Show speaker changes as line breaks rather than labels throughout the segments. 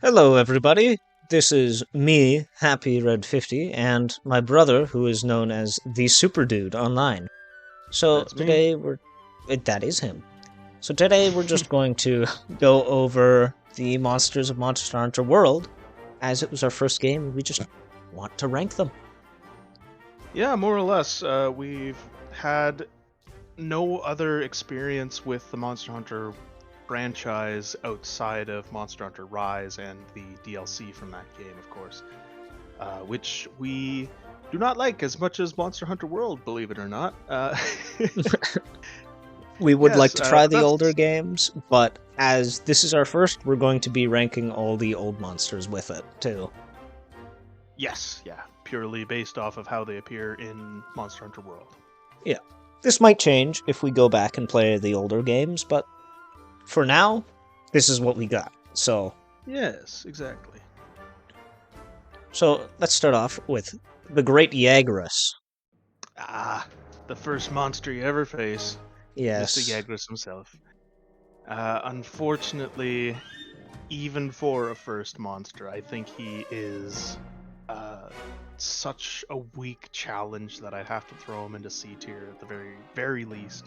Hello, everybody. This is me, Happy Red 50, and my brother, who is known as the Super Dude online. So
That's me.
that is him. So today we're just going to go over the monsters of Monster Hunter World, as it was our first game. We just want to rank them.
Yeah, more or less. We've had no other experience with the Monster Hunter franchise outside of Monster Hunter Rise and the DLC from that game, of course, which we do not like as much as Monster Hunter World, believe it or not.
We would like
Yes,
to try
but
the older
that's
games, but as this is our first, we're going to be ranking all the old monsters with it, too.
yes, yeah, purely based off of how they appear in Monster Hunter World.
Yeah. This might change if we go back and play the older games, but for now, this is what we got. So
Yes, exactly.
let's start off with the Great Yagras.
Ah, the first monster you ever face. Mr.
Yes.
Yagras himself. Unfortunately, even for a first monster, I think he is such a weak challenge that I'd have to throw him into C tier at the very least.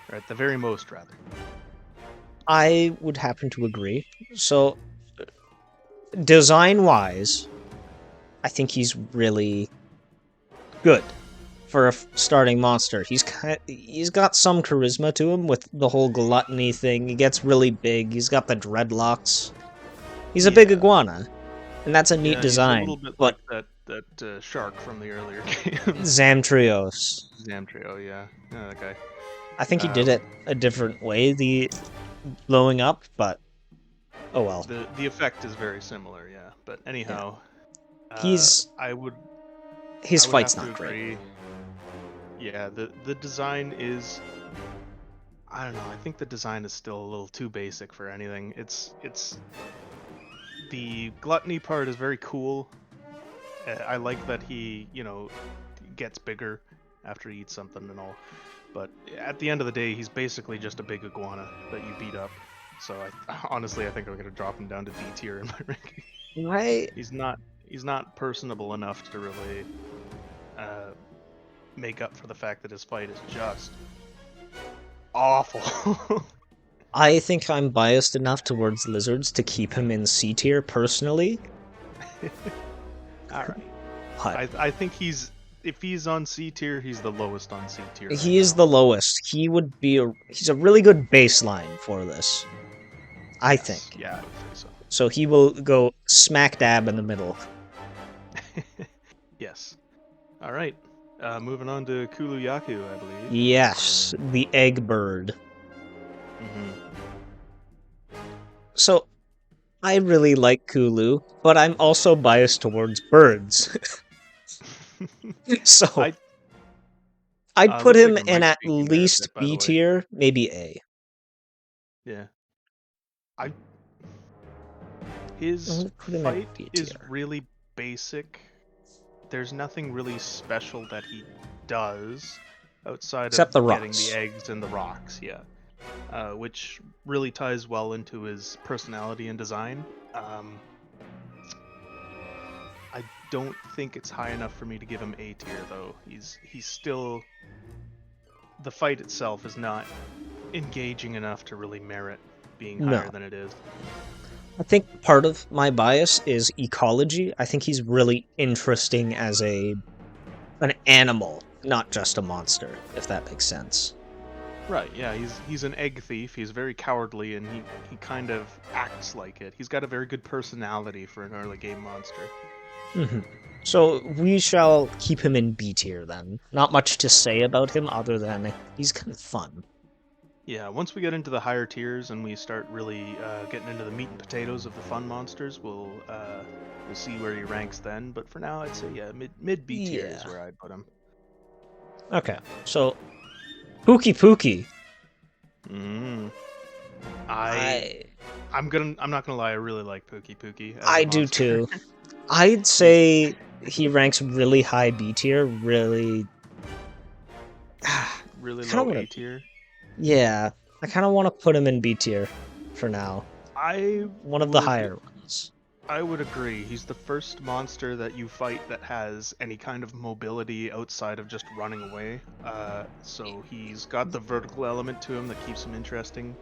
Or at the very most, rather.
I would happen to agree. So, design-wise, I think he's really good for a starting monster. He's got some charisma to him with the whole gluttony thing. He gets really big. He's got the dreadlocks. He's a big
Yeah.
iguana, and that's a neat
Yeah, he's a
design.
little bit
But
like that shark from the earlier games.
Zamtrios,
Zamtrio, yeah. Yeah, that guy.
I think he did it a different way, the blowing up, but oh well.
The effect is very similar, yeah. But anyhow,
He's
I would
his
I would
fight's
have to
not great.
agree. Yeah, the design is, I don't know, I think the design is still a little too basic for anything. It's the gluttony part is very cool. I like that he, gets bigger after he eats something and all. But at the end of the day, he's basically just a big iguana that you beat up. So honestly, I think I'm gonna drop him down to D tier in my ranking.
Right?
He's not personable enough to really uh, make up for the fact that his fight is just awful.
I think I'm biased enough towards lizards to keep him in C tier personally.
All right.
But
I think if he's on C tier, he's the lowest on C tier.
he is the lowest. He's a really good baseline for this. I
Yes.
think.
Yeah, I would think so.
So he will go smack dab in the middle.
Yes. All right. Moving on to Kuluyaku, I believe.
Yes, the egg bird.
Mm-hmm.
So I really like Kulu, but I'm also biased towards birds. So I'd put
looks like
him
we're
in
mic
at
speaking there a
least
bit, by the
B
way.
tier, maybe A.
Yeah. His
Put him
fight
at B
is
tier.
really basic. There's nothing really special that he does outside
Except the
of getting
rocks.
the eggs and the rocks, yeah. Which really ties well into his personality and design. I don't think it's high enough for me to give him A tier, though. He's still, the fight itself is not engaging enough to really merit being higher
No.
than it is.
I think part of my bias is ecology. I think he's really interesting as an animal, not just a monster, if that makes sense.
Right, yeah, he's an egg thief. He's very cowardly, and he kind of acts like it. He's got a very good personality for an early game monster.
Mm-hmm. So we shall keep him in B tier then. Not much to say about him other than he's kind of fun.
Yeah, once we get into the higher tiers and we start really getting into the meat and potatoes of the fun monsters, we'll see where he ranks then. But for now, I'd say mid B tier is where I'd put him.
Okay, so Pookie Pookie.
I'm not gonna lie, I really like Pookie Pookie.
I do too. I'd say he ranks really high B tier. Really
low A tier.
Yeah, I kind of want to put him in B tier for now. One of the
would-
higher ones.
I would agree. He's the first monster that you fight that has any kind of mobility outside of just running away. So he's got the vertical element to him that keeps him interesting.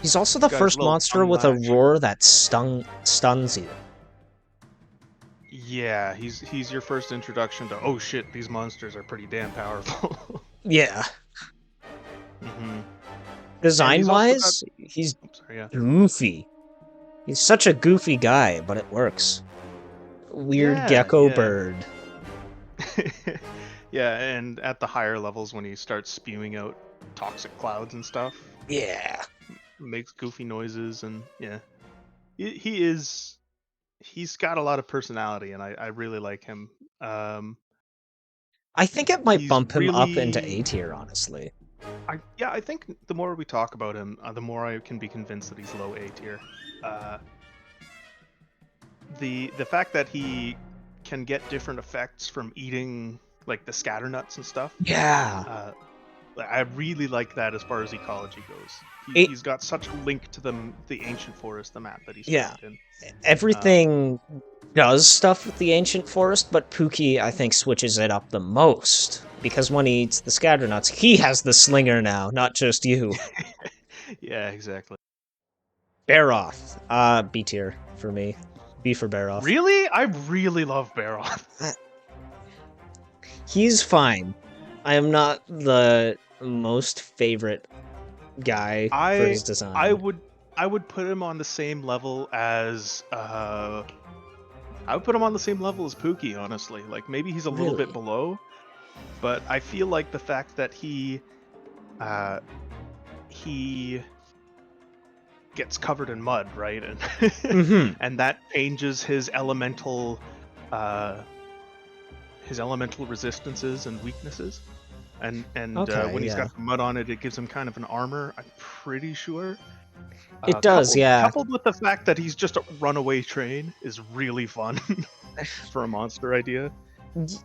He's also the
got his
first
little
monster
tongue
with a
lash.
roar that stuns you.
Yeah, he's your first introduction to, oh shit, these monsters are pretty damn powerful.
Yeah.
hmm
Design-wise, he's
Sorry, yeah.
goofy. He's such a goofy guy, but it works. Weird
Yeah,
gecko
yeah.
bird.
Yeah, and at the higher levels when he starts spewing out toxic clouds and stuff,
Yeah.
makes goofy noises, and yeah. He's got a lot of personality, and I really like him.
I think it might
He's
bump him up into
really
A tier, honestly.
I think the more we talk about him, the more I can be convinced that he's low A tier. The fact that he can get different effects from eating like the scatter nuts and stuff.
Yeah.
I really like that as far as ecology goes. He's got such a link to the ancient forest, the map that he's
Yeah.
in.
Everything does stuff with the ancient forest, but Pookie, I think, switches it up the most. Because when he eats the scatter nuts, he has the slinger now, not just you.
Yeah, exactly.
Baroth. B tier for me. B for Baroth.
Really? I really love Baroth.
He's fine. I am not the most favorite guy for his design.
I would put him on the same level as I would put him on the same level as Pookie, honestly. Like maybe he's a little bit
Really?
below, but I feel like the fact that he gets covered in mud, right? And
Mhm.
and that changes his elemental resistances and weaknesses. And
Okay,
when he's
yeah.
got the mud on it, it gives him kind of an armor, I'm pretty sure.
It does, yeah.
Coupled with the fact that he's just a runaway train is really fun for a monster idea.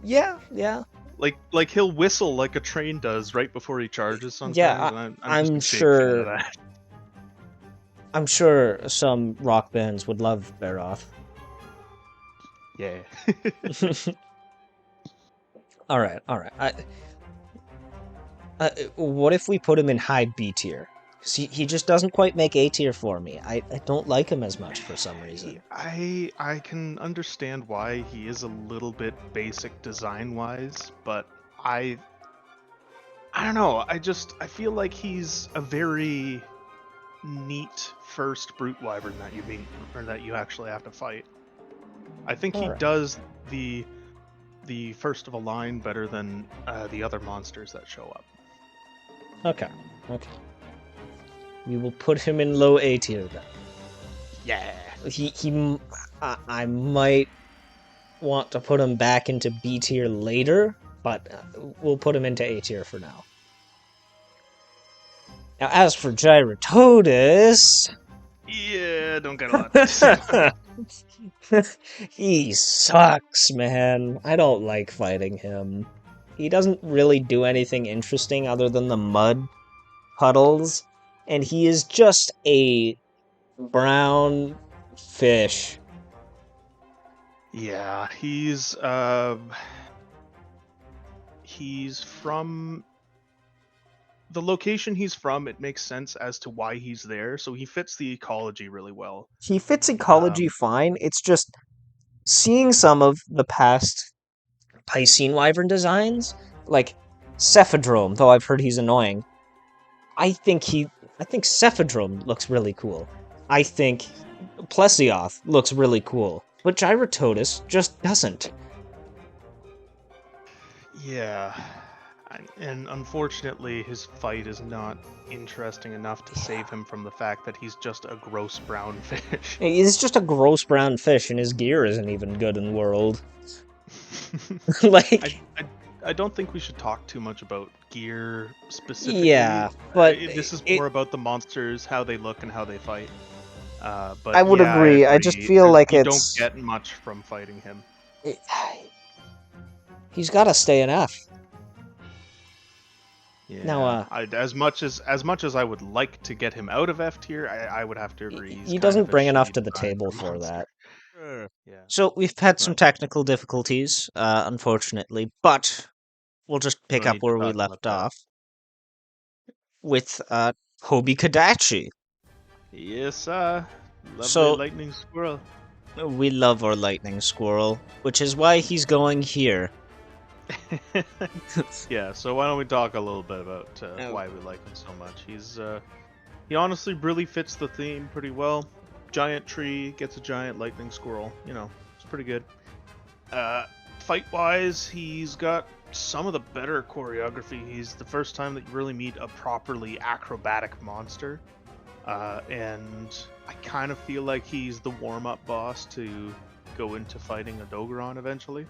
Yeah, yeah.
Like he'll whistle like a train does right before he charges sometimes.
Yeah,
and
I'm
just a big fan
sure-
of that.
I'm sure some rock bands would love Baroth.
Yeah.
Alright. What if we put him in high B tier? 'Cause he just doesn't quite make A tier for me. I don't like him as much for some reason.
I can understand why he is a little bit basic design wise, but I don't know. I feel like he's a very neat first brute wyvern that you meet or that you actually have to fight. I think he
Alright.
does the first of a line better than the other monsters that show up.
Okay. We will put him in low A tier then.
Yeah.
I might want to put him back into B tier later, but we'll put him into A tier for now. Now, as for Gyratotus,
Yeah, don't get a lot to say.
he sucks, man. I don't like fighting him. He doesn't really do anything interesting other than the mud puddles, and he is just a brown fish.
Yeah, he's from the location he's from. It makes sense as to why he's there, so he fits the ecology really well.
He fits ecology fine. It's just seeing some of the past Piscine Wyvern designs, like Cephadrome, though I've heard he's annoying. I think Cephadrome looks really cool. I think Plesioth looks really cool. But Gyratotus just doesn't.
Yeah, and unfortunately, his fight is not interesting enough to save him from the fact that he's just a gross brown fish.
He's just a gross brown fish, and his gear isn't even good in World. Like,
I don't think we should talk too much about gear specifically.
yeah, but
this is more about the monsters, how they look, and how they fight. But
I would
yeah,
agree. I just feel like
you
it's
don't get much from fighting him.
He's got to stay in F. Now,
Yeah, as much as I would like to get him out of F tier, I would have to agree. He's
he
kind
doesn't
of a
bring enough
shitty
to the
design
table
for
for
monster.
that.
Yeah.
So we've had some
Well,
technical difficulties, unfortunately, but we'll just pick
no
up
need to
where we
talk about
left
that.
off with Hobie Kadachi.
Yes, lovely
So
lightning squirrel.
we love our lightning squirrel, which is why he's going here.
Yeah, so why don't we talk a little bit about
Oh,
why we like him so much? He honestly really fits the theme pretty well. Giant tree gets a giant lightning squirrel. It's pretty good. Uh, Fight wise, he's got some of the better choreography. He's the first time that you really meet a properly acrobatic monster. And I kind of feel like he's the warm-up boss to go into fighting a Dogoron eventually.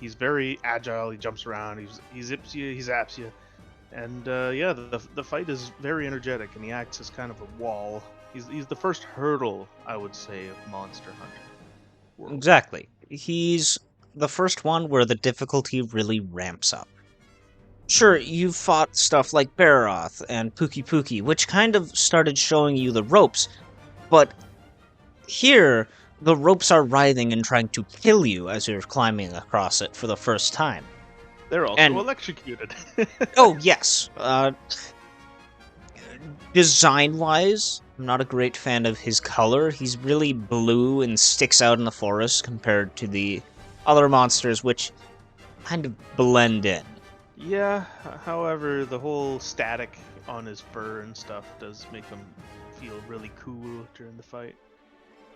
He's very agile. He jumps around. He zips you. He zaps you. And yeah, the fight is very energetic, and he acts as kind of a wall. He's the first hurdle, I would say, of Monster Hunter World.
exactly. He's the first one where the difficulty really ramps up. Sure, you've fought stuff like Barroth and Pookie Pookie, which kind of started showing you the ropes, but here, the ropes are writhing and trying to kill you as you're climbing across it for the first time.
They're also
And,
electrocuted.
oh yes, design-wise, I'm not a great fan of his color. He's really blue and sticks out in the forest compared to the other monsters, which kind of blend in.
Yeah, however, the whole static on his fur and stuff does make him feel really cool during the fight.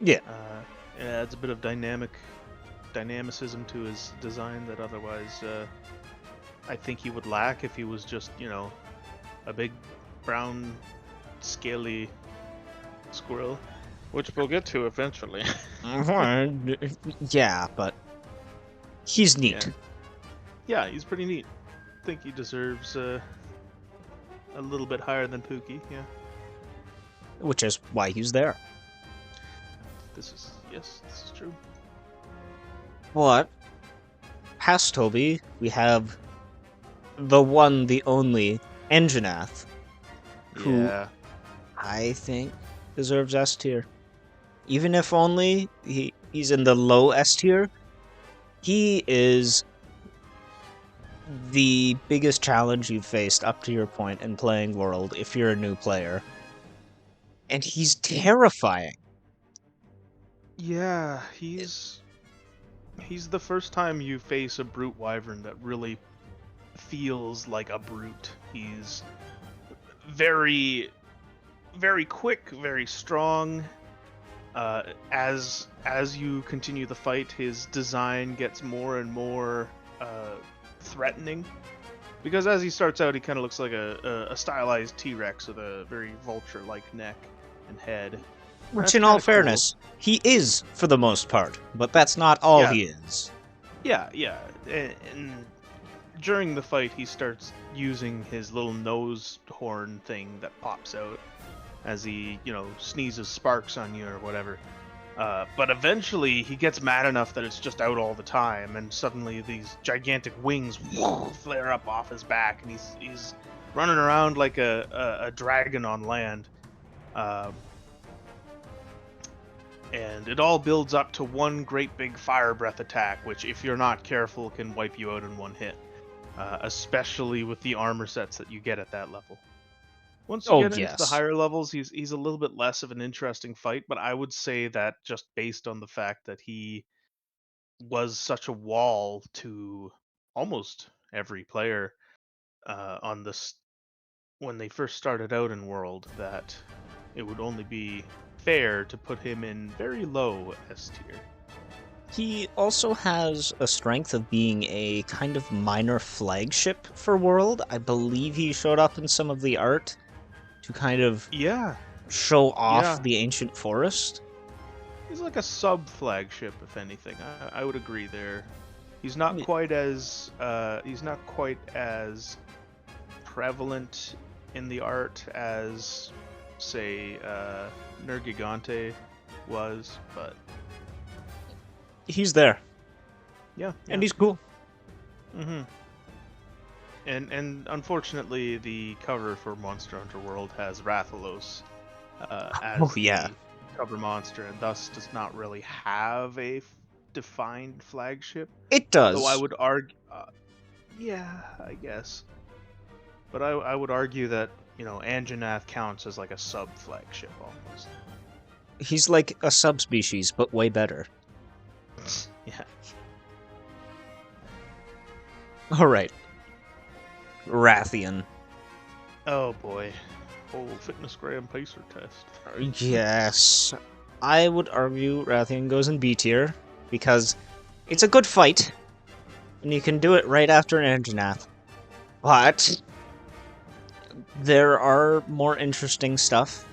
Yeah.
It adds a bit of dynamicism to his design that otherwise I think he would lack if he was just, a big brown scaly squirrel, which we'll get to eventually.
Yeah, but he's neat.
Yeah, he's pretty neat. I think he deserves a little bit higher than Pookie. Yeah,
Which is why he's there.
this is true.
But past Toby, we have the one, the only Enjanath, who
Yeah,
I think deserves S tier. Even if only he's in the low S tier, he is the biggest challenge you've faced up to your point in playing World if you're a new player. And he's terrifying.
yeah, he's the first time you face a brute wyvern that really feels like a brute. He's very, very quick, very strong. As you continue the fight, his design gets more and more threatening. Because as he starts out, he kind of looks like a stylized T-Rex with a very vulture-like neck and head.
Which,
That's
in all
kinda cool.
fairness, he is for the most part, but that's not all
Yeah.
he is.
Yeah. And during the fight, he starts using his little nose horn thing that pops out as he, sneezes sparks on you or whatever. But eventually, he gets mad enough that it's just out all the time, and suddenly these gigantic wings flare up off his back, and he's running around like a dragon on land. And it all builds up to one great big fire breath attack, which, if you're not careful, can wipe you out in one hit. Especially with the armor sets that you get at that level. Once you get into the
Yes.
higher levels, he's a little bit less of an interesting fight, but I would say that just based on the fact that he was such a wall to almost every player on this when they first started out in World, that it would only be fair to put him in very low S tier.
He also has a strength of being a kind of minor flagship for World. I believe he showed up in some of the art to kind of
Yeah,
show off
yeah.
the ancient forest.
He's like a sub flagship, if anything. I would agree there. He's not quite as prevalent in the art as, say, Nergigante was, but
He's there,
yeah.
and he's cool.
Mm-hmm. And unfortunately, the cover for Monster Hunter World has Rathalos
Oh
as
yeah,
the cover monster, and thus does not really have a defined flagship.
it
Though I
does.
would argue, yeah, I guess. But I would argue that Anjanath counts as like a sub flagship almost.
He's like a subspecies, but way better.
Yeah.
All right, Rathian.
Oh boy. Whole fitness gram pacer test.
Yes, I would argue Rathian goes in B tier because it's a good fight, and you can do it right after an Anjanath. But there are more interesting stuff,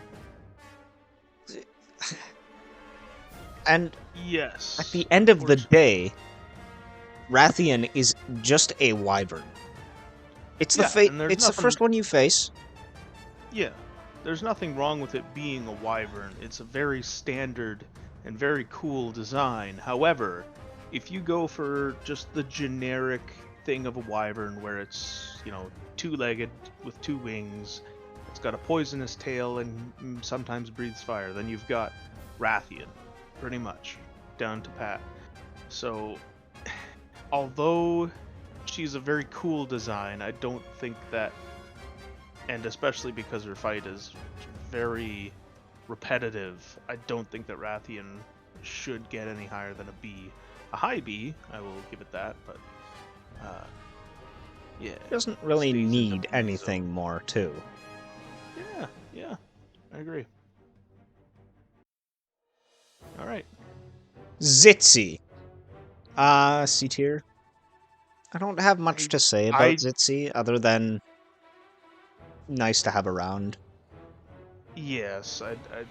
and at
Yes,
the end of the
unfortunately.
day, Rathian is just a wyvern. It's the
Yeah,
fate.
and there's
It's the
nothing.
first one you face.
Yeah, there's nothing wrong with it being a wyvern. It's a very standard and very cool design. However, if you go for just the generic thing of a wyvern where it's, two-legged with two wings, it's got a poisonous tail and sometimes breathes fire, then you've got Rathian, pretty much, down to pat. So, although she's a very cool design, I don't think that, and especially because her fight is very repetitive, I don't think that Rathian should get any higher than a B. A high B, I will give it that, but uh, yeah,
Doesn't really
stays in the
need
B zone.
anything more, too.
Yeah, yeah, I agree. All right.
Zitzi. C tier. I don't have much
I,
to say about
I,
Zitzi other than nice to have around.
yes,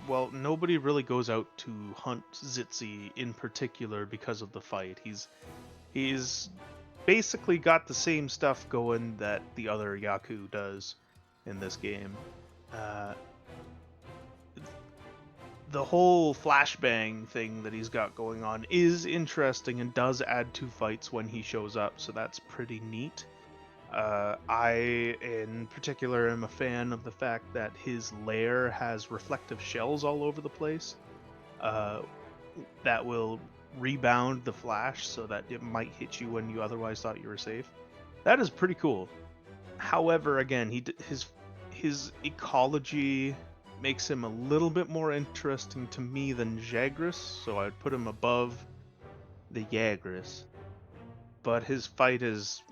well, nobody really goes out to hunt Zitzi in particular because of the fight. He's basically got the same stuff going that the other Yaku does in this game. Uh, the whole flashbang thing that he's got going on is interesting and does add to fights when he shows up, so that's pretty neat. I, in particular, am a fan of the fact that his lair has reflective shells all over the place uh, that will rebound the flash so that it might hit you when you otherwise thought you were safe. That is pretty cool. However, again, his ecology makes him a little bit more interesting to me than Jagras, so I'd put him above the Jagras. But his fight is,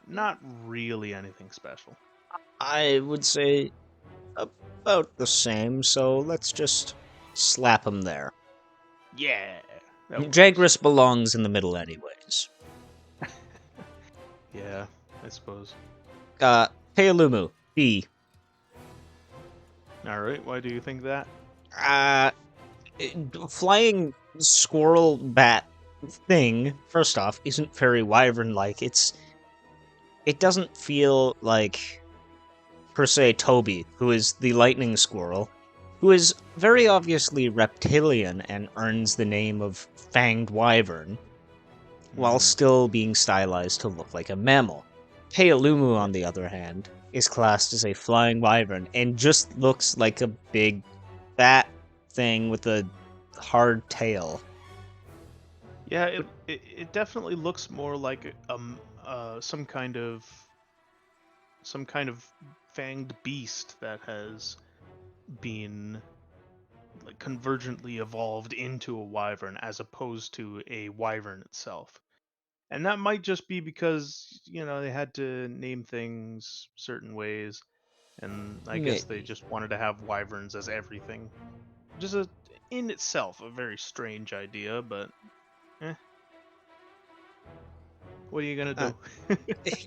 not really anything special.
I would say about the same, so let's just slap him there.
Yeah, that works.
Jagras belongs in the middle anyways.
Yeah, I suppose.
Pealumu, B.
All right, why do you think that?
Uh, Flying squirrel bat thing, first off, isn't very wyvern-like. It doesn't feel like, per se, Toby, who is the lightning squirrel, who is very obviously reptilian and earns the name of Fanged Wyvern, while
Mm,
still being stylized to look like a mammal. Pealumu,
yeah.
on the other hand, is classed as a flying wyvern and just looks like a big bat thing with a hard tail.
Yeah, it definitely looks more like some kind of fanged beast that has been like convergently evolved into a wyvern as opposed to a wyvern itself. And that might just be because, they had to name things certain ways, and I guess they
Maybe.
just wanted to have wyverns as everything. Which is in itself a very strange idea, but eh, what are you gonna
Uh,
do?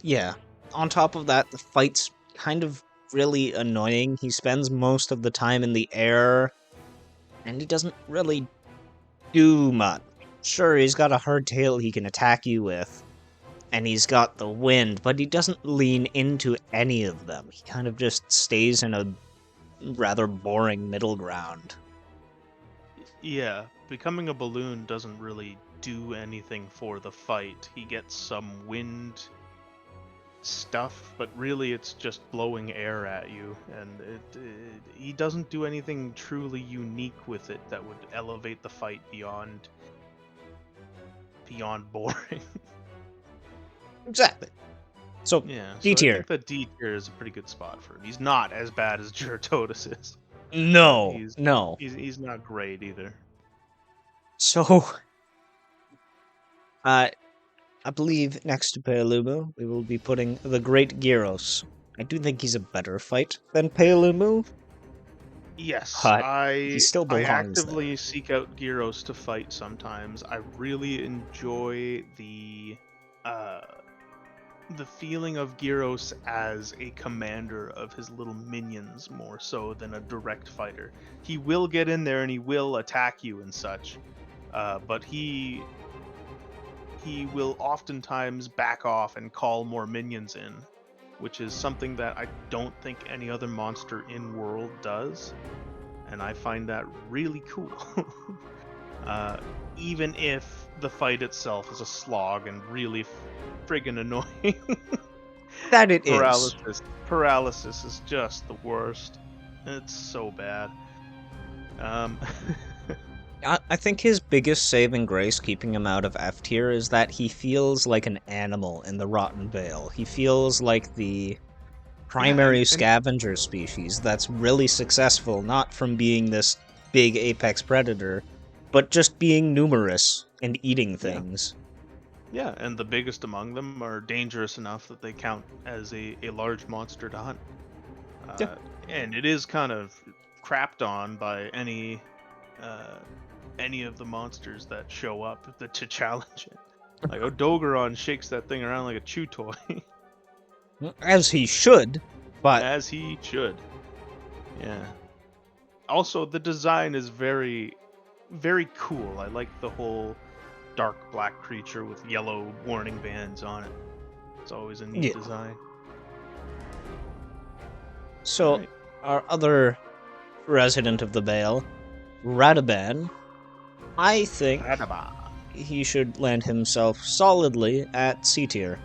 yeah. On top of that, the fight's kind of really annoying. He spends most of the time in the air, and he doesn't really do much. Sure, he's got a hard tail he can attack you with, and he's got the wind, but he doesn't lean into any of them. He kind of just stays in a rather boring middle ground.
Yeah, becoming a balloon doesn't really do anything for the fight. He gets some wind stuff, but really it's just blowing air at you, and he doesn't do anything truly unique with it that would elevate the fight beyond boring.
Exactly. So,
Yeah,
D
so I
tier.
think that D tier is a pretty good spot for him. He's not as bad as Gyarados is.
No,
He's
no.
he's not great either.
So, I believe next to Paolumu, we will be putting the Great Gyros. I do think he's a better fight than Paolumu,
Yes,
but
I
he still
I
belongs there.
actively seek out Gyros to fight sometimes. I really enjoy uh the feeling of Gyros as a commander of his little minions more so than a direct fighter. He will get in there and he will attack you and such, but he will oftentimes back off and call more minions in, which is something that I don't think any other monster in World does, and I find that really cool. Even if the fight itself is a slog and really friggin' annoying.
That it is.
Paralysis is just the worst. It's so bad. Um,
I think his biggest saving grace keeping him out of F tier is that he feels like an animal in the Rotten Vale. He feels like the
yeah,
primary
and
scavenger species that's really successful, not from being this big apex predator, but just being numerous and eating things.
yeah, and the biggest among them are dangerous enough that they count as a large monster to hunt.
Yeah.
And it is kind of crapped on by any of the monsters that show up to challenge it. Like Odogaron shakes that thing around like a chew toy.
As he should, but
As he should. Yeah. Also, the design is very, very cool. I like the whole dark black creature with yellow warning bands on it. It's always a neat
yeah.
design.
So,
Right.
our other resident of the Vale, Radaban, I think
Radaba.
he should land himself solidly at C tier.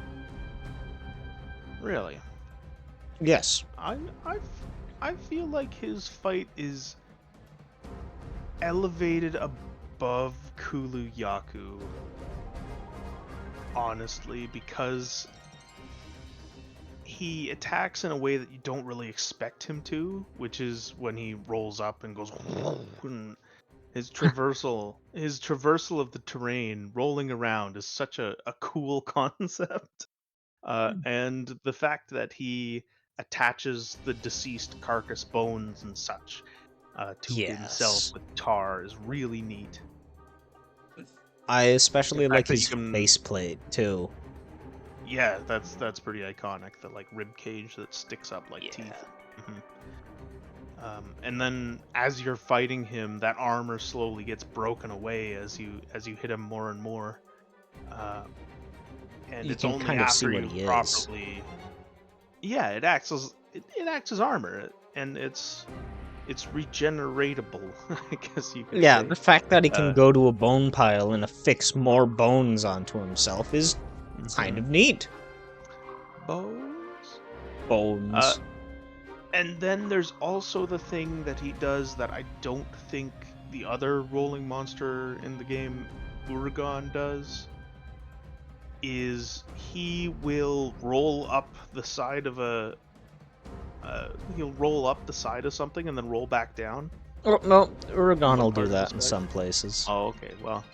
Really?
Yes.
I feel like his fight is elevated above Kulu Yaku. Honestly, because he attacks in a way that you don't really expect him to, which is when he rolls up and goes and his traversal of the terrain rolling around is such a cool concept. And the fact that he attaches the deceased carcass bones and such to himself
Yes.
with tar is really neat.
I
The
especially like
fact that you
his
can,
faceplate, too.
yeah, that's pretty iconic. The like rib cage that sticks up like
Yeah.
teeth. And then as you're fighting him, that armor slowly gets broken away as you hit him more and more. And
You
it's
can
only
kind of see
after
what
you've
he is.
properly, yeah, it acts as armor, and it's regeneratable. I guess you could
Yeah,
say.
the fact that he can
Uh,
go to a bone pile and affix more bones onto himself is kind of neat.
Bones.
Bones.
And then there's also the thing that he does that I don't think the other rolling monster in the game, Uragon, does. Is he will roll up the side of he'll roll up the side of something and then roll back down.
Oh, no, Uragon
What
will do
part of
that
his
in
fight?
some places.
Oh, okay. Well,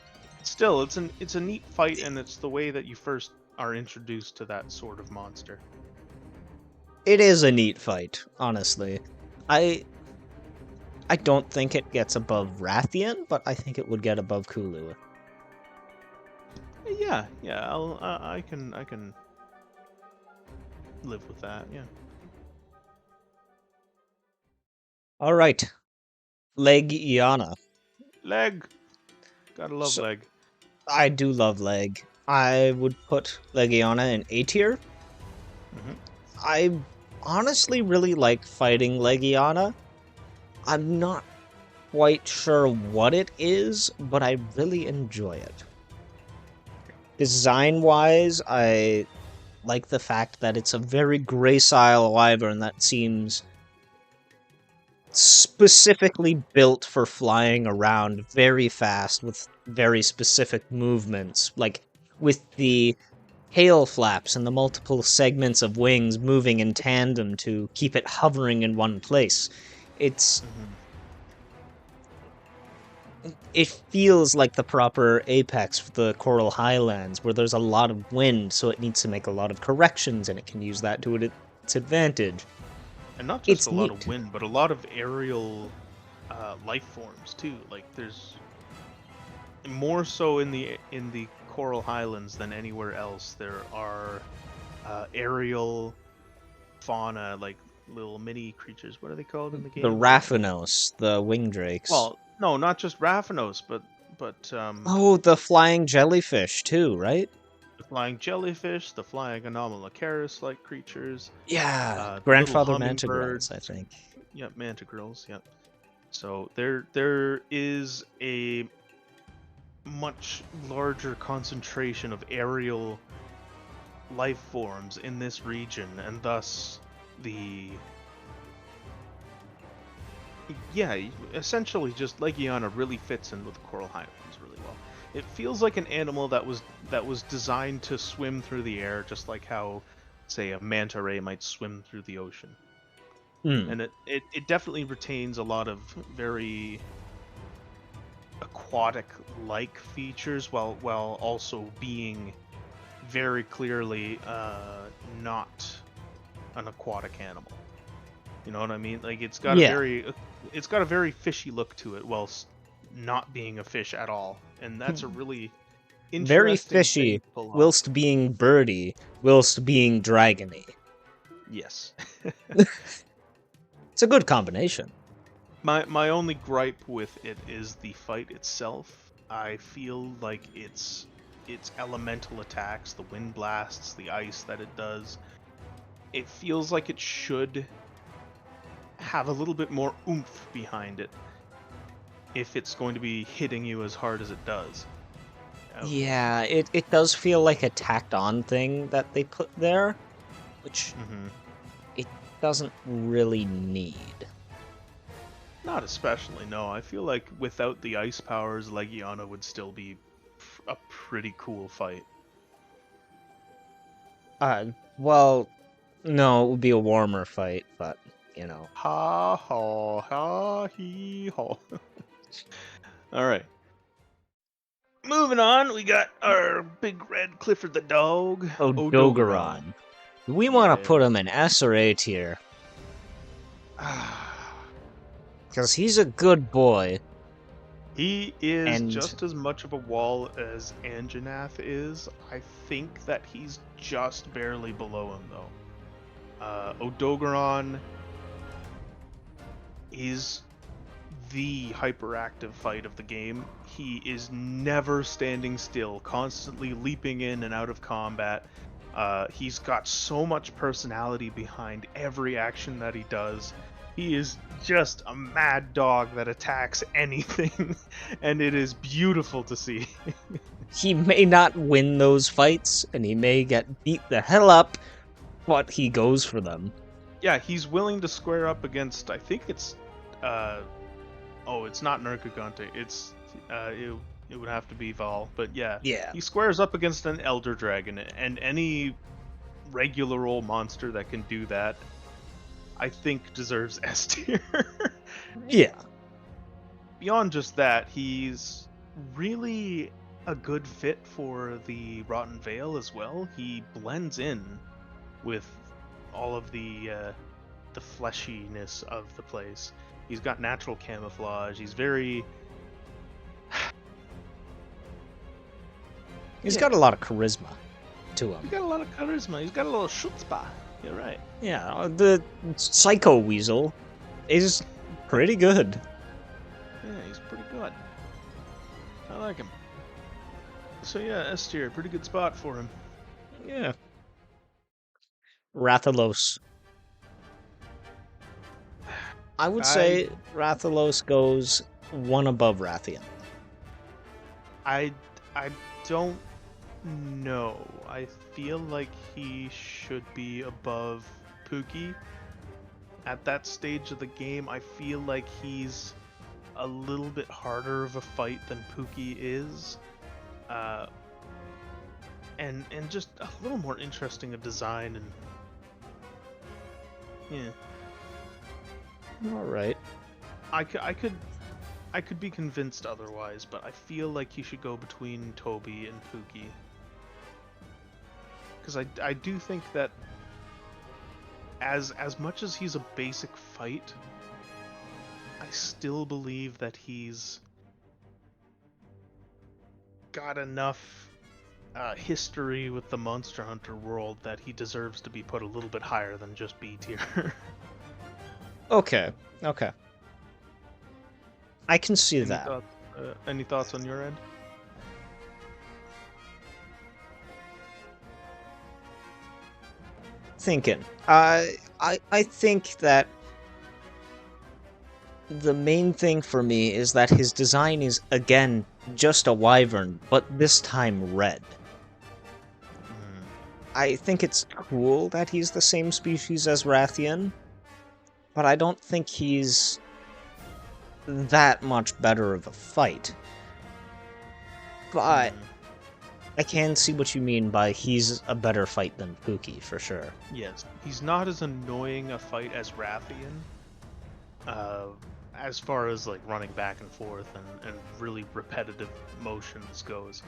still, it's a neat fight, and it's the way that you first are introduced to that sort of monster.
It is a neat fight, honestly. I don't think it gets above Rathian, but I think it would get above Kulu.
Yeah, I can live with that. Yeah.
All right, Legiana.
Leg. Gotta love
So,
leg.
I do love Leg. I would put Legiana in A tier.
Mhm.
I honestly really like fighting Legiana. I'm not quite sure what it is, but I really enjoy it. Design-wise, I like the fact that it's a very gracile wyvern that seems specifically built for flying around very fast with very specific movements, like with the tail flaps and the multiple segments of wings moving in tandem to keep it hovering in one place. It's it feels like the proper apex for the Coral Highlands, where there's a lot of wind, so it needs to make a lot of corrections, and it can use that to its advantage.
And not just
It's
a lot
neat.
of wind, but a lot of aerial life forms too. Like there's more so in the Coral Highlands than anywhere else. There are aerial fauna, like little mini creatures. What are they called in the game?
The Raffinos, the wing drakes.
Well, no, not just Raffinos, but
Oh, the flying jellyfish too, right?
the flying jellyfish, the flying Anomalocaris-like creatures,
Yeah,
the little
grandfather
hummingbirds.
mantigrels, I think.
Yep, mantigrels. Yep. So there is a much larger concentration of aerial life forms in this region, and thus the essentially just Legiana really fits in with Coral Highlands really well. It feels like an animal that was designed to swim through the air, just like how, say, a manta ray might swim through the ocean.
Hmm.
And it definitely retains a lot of very aquatic-like features while also being very clearly not an aquatic animal. You know what I mean? Like it's got
Yeah.
a very fishy look to it, whilst not being a fish at all, and that's a really
Very
interesting thing
fishy,
to pull off.
whilst being birdy, whilst being dragony.
Yes.
It's a good combination.
My only gripe with it is the fight itself. I feel like its elemental attacks, the wind blasts, the ice that it does, it feels like it should have a little bit more oomph behind it if it's going to be hitting you as hard as it does.
Yeah, it does feel like a tacked on thing that they put there, which it doesn't really need.
Not especially, no. I feel like without the ice powers, Legiana would still be a pretty cool fight.
Well, no, it would be a warmer fight, but, you know.
Ha ha ha hee ha. Alright. Moving on, we got our big red Clifford the dog,
Odogaron. We want to put him in S or A tier. Because he's a good boy.
He is
And-
just as much of a wall as Anjanath is. I think that he's just barely below him, though. Odogaron is the hyperactive fight of the game. He is never standing still, constantly leaping in and out of combat. He's got so much personality behind every action that he does. He is just a mad dog that attacks anything, and it is beautiful to see.
He may not win those fights, and he may get beat the hell up, but he goes for them.
Yeah, he's willing to square up against, I think it's, it's not Nergigante, it's, it would have to be Val, but yeah.
Yeah.
He squares up against an Elder Dragon, and any regular old monster that can do that, I think deserves S tier.
Yeah.
Beyond just that, he's really a good fit for the Rotten Vale as well. He blends in with all of the fleshiness of the place. He's got natural camouflage. He's very...
He's got a lot of charisma to him.
He's got a lot of charisma. He's got a little chutzpah. You're right.
Yeah, the Psycho Weasel is pretty good.
Yeah, he's pretty good. I like him. So yeah, S tier, pretty good spot for him.
Yeah. Rathalos. I would say Rathalos goes one above Rathian.
I don't No, I feel like he should be above Pookie. At that stage of the game, I feel like he's a little bit harder of a fight than Pookie is. Uh, and just a little more interesting of design and yeah.
All right.
I could be convinced otherwise, but I feel like he should go between Toby and Pookie. Because I do think that as much as he's a basic fight, I still believe that he's got enough history with the Monster Hunter world that he deserves to be put a little bit higher than just B tier.
Okay. Okay. I can see that.
Any thoughts on your end?
Thinking. I think that the main thing for me is that his design is, again, just a wyvern, but this time red. I think it's cool that he's the same species as Rathian, but I don't think he's that much better of a fight. But I can see what you mean by he's a better fight than Pookie, for sure.
Yes, he's not as annoying a fight as Rathian, as far as like running back and forth and really repetitive motions goes.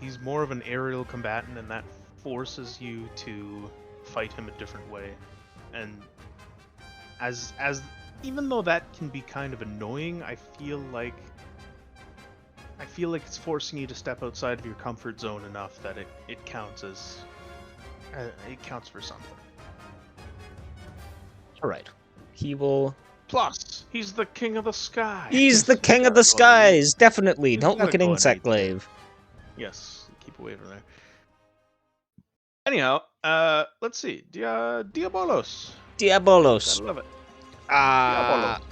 He's more of an aerial combatant, and that forces you to fight him a different way. And as even though that can be kind of annoying, I feel like it's forcing you to step outside of your comfort zone enough that it counts as it counts for something.
All right, he will.
Plus, he's the king of the sky.
He's the king of the skies, definitely. Don't look at Insect Glaive.
Yes, keep away from there. Anyhow, let's see. Diabolos.
Diabolos.
I love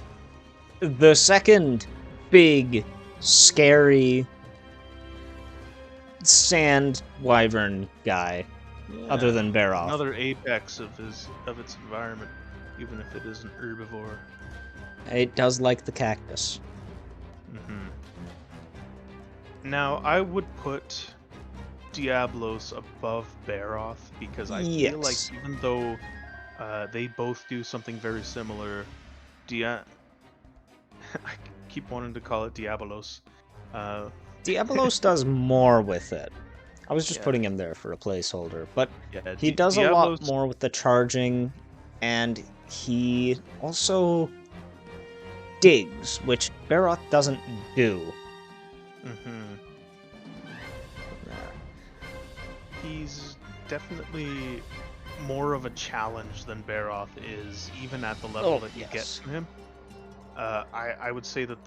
it.
The second big, scary sand wyvern guy, other than Baroth.
Another apex of its environment, even if it is an herbivore.
It does like the cactus.
Now, I would put Diablos above Baroth because I feel like even though they both do something very similar, I keep wanting to call it Diabolos.
Diabolos does more with it. I was just putting him there for a placeholder, but he does a lot more with the charging, and he also digs, which Baroth doesn't do.
He's definitely more of a challenge than Baroth is, even at the level that you get from him. I would say that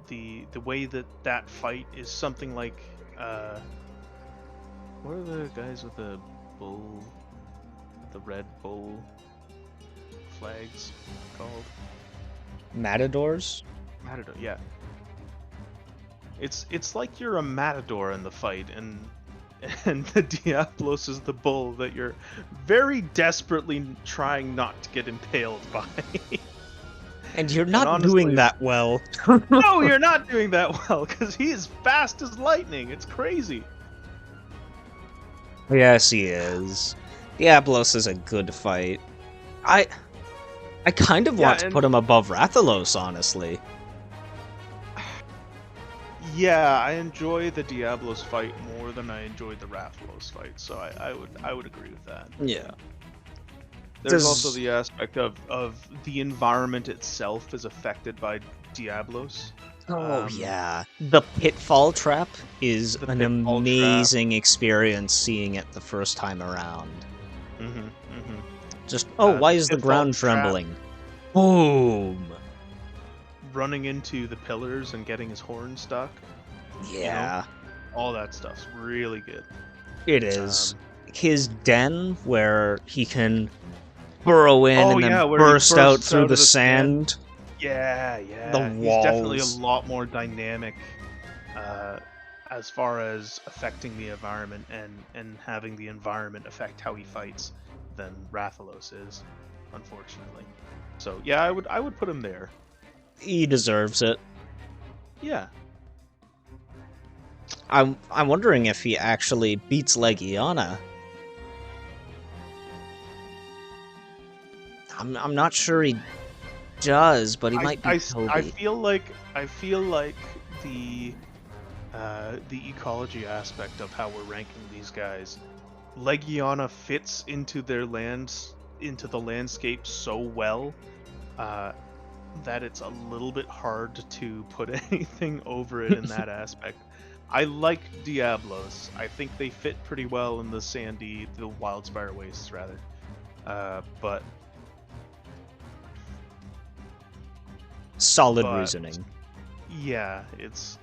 the way that fight is something like what are the guys with the bull, the red bull flags called?
Matadors?
Matador, yeah. It's like you're a matador in the fight, and the Diablos is the bull that you're very desperately trying not to get impaled by.
And you're not honestly, doing that well.
No, you're not doing that well, because he is fast as lightning. It's crazy.
Yes, he is. Diablos is a good fight. I kind of want to put him above Rathalos, honestly.
Yeah, I enjoy the Diablos fight more than I enjoy the Rathalos fight, so I would agree with that.
Yeah.
There's also the aspect of the environment itself is affected by Diablos.
Oh yeah, the pitfall trap is an amazing experience seeing it the first time around. Just why is the ground trembling? Boom!
Running into the pillars and getting his horn stuck.
Yeah.
All that stuff's really good.
It is. His den, where he can burrow in and then burst out through the sand.
Yeah.
The walls.
He's definitely a lot more dynamic as far as affecting the environment and having the environment affect how he fights than Rathalos is, unfortunately. So yeah, I would put him there.
He deserves it.
Yeah.
I'm wondering if he actually beats Legiana. I'm not sure he does, but he might beat
I
Toby.
feel like the ecology aspect of how we're ranking these guys, Legiana fits into the landscape so well uh, that it's a little bit hard to put anything over it in that aspect. I like Diablos. I think they fit pretty well in the Wildspire Wastes rather. But
Solid
but
reasoning.
yeah, it's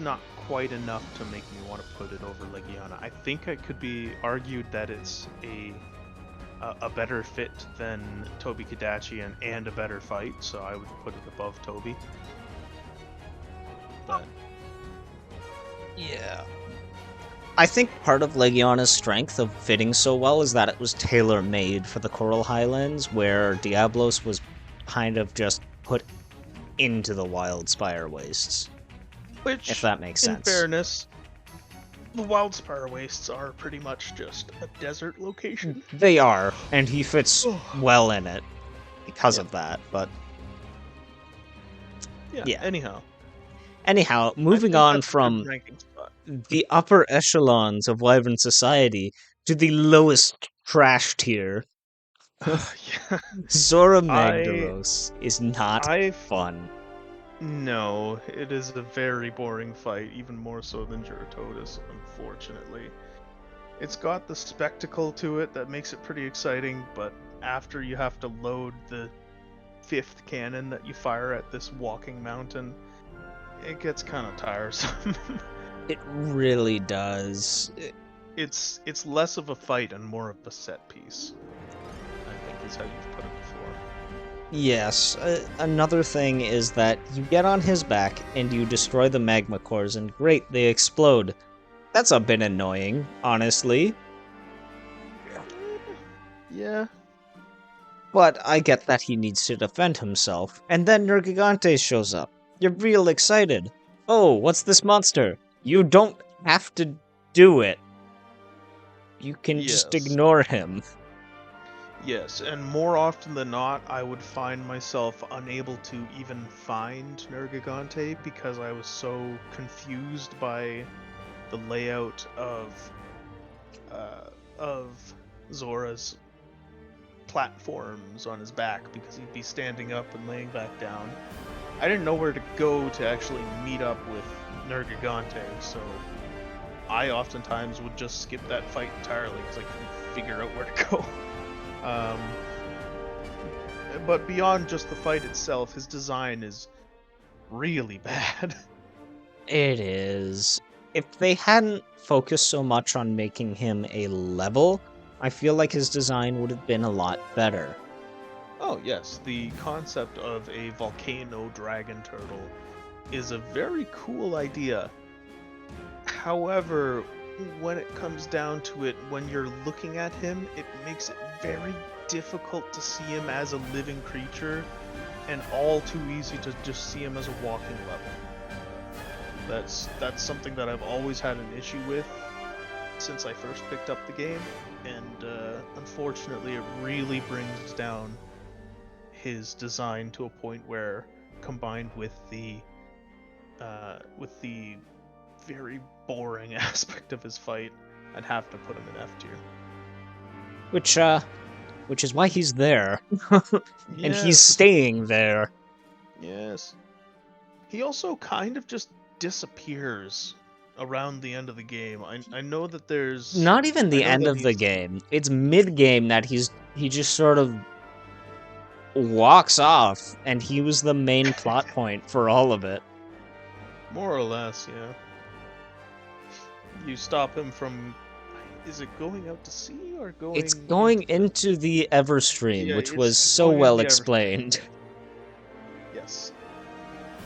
not quite enough to make me want to put it over Legiana. I think it could be argued that it's a better fit than Toby Kadachian and a better fight, so I would put it above Toby. But
Yeah. I think part of Legiana's strength of fitting so well is that it was tailor-made for the Coral Highlands, where Diablos was kind of just put into the Wildspire Wastes, if
which,
that makes
in
sense.
fairness, the Wildspire Wastes are pretty much just a desert location.
They are, and he fits well in it because
Yeah.
of that, but Yeah.
Anyhow,
moving
I think
on
that's a good
from
ranking spot.
the upper echelons of Wyvern society to the lowest trash tier,
Yeah,
Zora
I
Magdaros is not
I
fun.
No, it is a very boring fight, even more so than Juratotus, unfortunately. It's got the spectacle to it that makes it pretty exciting, but after you have to load the 5th cannon that you fire at this walking mountain, it gets kind of tiresome.
It really does.
It's less of a fight and more of a set piece, I think is how you've put it before.
Yes, another thing is that you get on his back and you destroy the magma cores, and great, they explode. That's a bit annoying, honestly.
Yeah.
But I get that he needs to defend himself, and then Nergigante shows up. You're real excited. Oh, what's this monster? You don't have to do it. You can just
Yes.
ignore him.
Yes, and more often than not, I would find myself unable to even find Nergigante because I was so confused by the layout of Zora's platforms on his back, because he'd be standing up and laying back down. I didn't know where to go to actually meet up with Nergigante, so I oftentimes would just skip that fight entirely because I couldn't figure out where to go. But beyond just the fight itself, his design is really bad.
It is. If they hadn't focused so much on making him a level, I feel like his design would have been a lot better.
Oh yes, the concept of a volcano dragon turtle is a very cool idea. However, when it comes down to it, when you're looking at him, it makes it very difficult to see him as a living creature, and all too easy to just see him as a walking level. That's something that I've always had an issue with since I first picked up the game, and unfortunately it really brings down his design to a point where, combined with the very boring aspect of his fight, I'd have to put him in F tier.
Which is why he's there. And he's
Yes.
staying there.
Yes. He also kind of just disappears around the end of the game. I know that there's
Not even the
I know
end
that
of the
he's
game. It's mid-game that he just sort of walks off, and he was the main plot point for all of it.
more or less, yeah. You stop him from, is it going out to sea or going?
It's going into the Everstream,
Yeah,
which
it's
was so
going into
well
the Everstream.
explained.
Yes.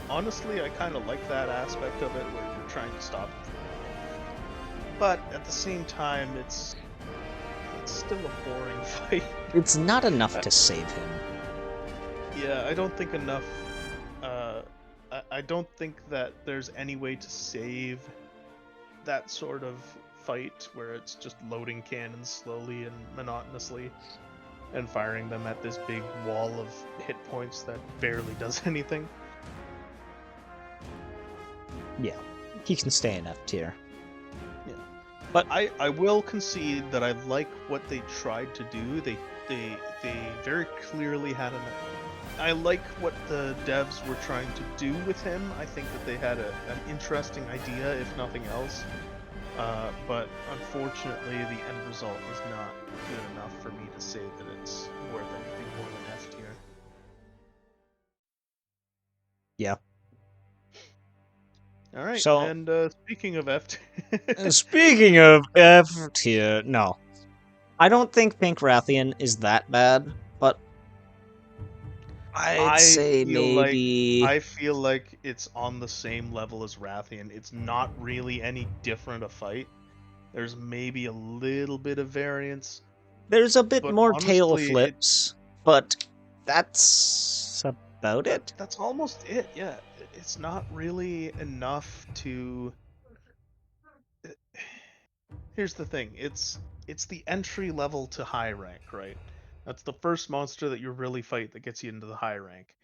honestly, I kind of like that aspect of it where you're trying to stop him. But at the same time, it's still a boring fight.
It's not enough
Uh,
to save him.
yeah, I don't think enough. Uh, I don't think that there's any way to save that sort of fight where it's just loading cannons slowly and monotonously and firing them at this big wall of hit points that barely does anything.
Yeah, he can stay in F tier.
Yeah.
But
I will concede that I like what they tried to do. They very clearly had an. I like what the devs were trying to do with him. I think that they had an interesting idea, if nothing else. But unfortunately, the end result is not good enough for me to say that it's worth anything more than F tier.
yeah.
All right,
So
and speaking of F tier,
speaking of F tier, no. I don't think Pink Rathian is that bad, but I'd
I
say
feel like
maybe
I feel like it's on the same level as Rathian. It's not really any different a fight. There's maybe a little bit of variance,
there's a bit
but
more tail
honestly,
flips, but that's about it.
that's almost it. Yeah, it's not really enough to. Here's the thing. It's the entry level to high rank, right? That's the first monster that you really fight that gets you into the high rank.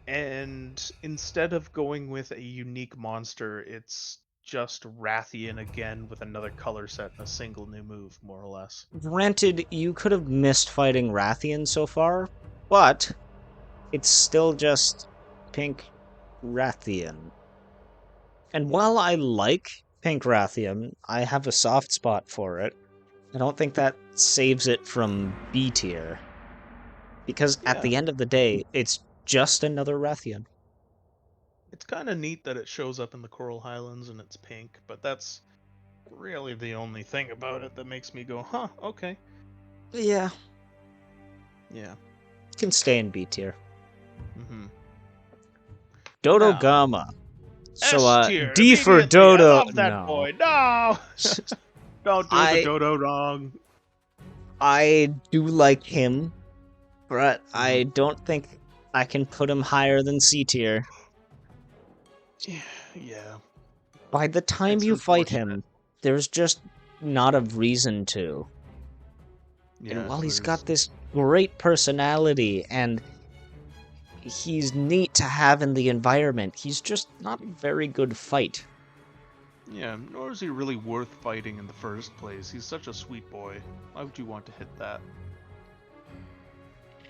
And instead of going with a unique monster, it's just Rathian again with another color set and a single new move, more or less.
Granted, you could have missed fighting Rathian so far, but it's still just Pink Rathian. And
Yeah.
while I like Pink Rathian, I have a soft spot for it. I don't think that saves it from B tier. Because at
Yeah.
the end of the day, it's just another Rathian.
It's kind of neat that it shows up in the Coral Highlands and it's pink, but that's really the only thing about it that makes me go, huh, okay.
Yeah,
Yeah.
can stay in B tier.
Mm-hmm.
Dodo
Now,
Gama. So,
S tier
D for
immediately. I
Dodo.
love that
No.
boy. No! Don't do the
I
dodo wrong.
I do like him, but
Mm-hmm.
I don't think I can put him higher than C tier.
Yeah,
By the time
it's
you fight
unfortunate.
him, there's just not a reason to. And
Yeah,
while he's
there's
got this great personality and he's neat to have in the environment, he's just not a very good fight.
yeah, nor is he really worth fighting in the first place. He's such a sweet boy. Why would you want to hit that?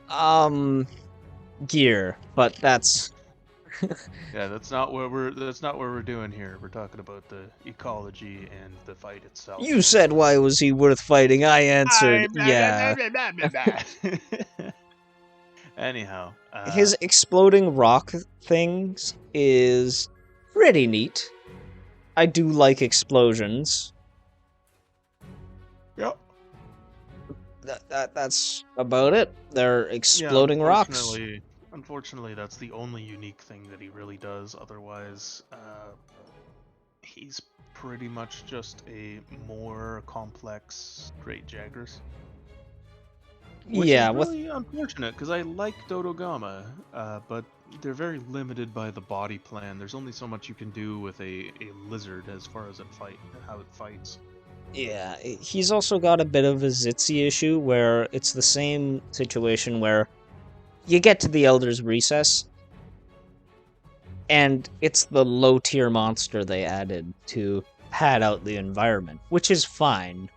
Um, Gear, but that's.
Yeah, that's not what we're doing here. We're talking about the ecology and the fight itself.
You said why was he worth fighting? I answered,
I
yeah.
Anyhow,
His exploding rock things is pretty neat. I do like explosions.
yep.
That's about it. They're
Yeah,
exploding rocks.
unfortunately, that's the only unique thing that he really does. Otherwise, he's pretty much just a more complex Great Jaggers. Which
Yeah,
is
with
really unfortunate because I like Dodogama, but they're very limited by the body plan. There's only so much you can do with a lizard as far as how it fights.
yeah, he's also got a bit of a Zitsy issue where it's the same situation where you get to the Elder's Recess and it's the low tier monster they added to pad out the environment, which is fine.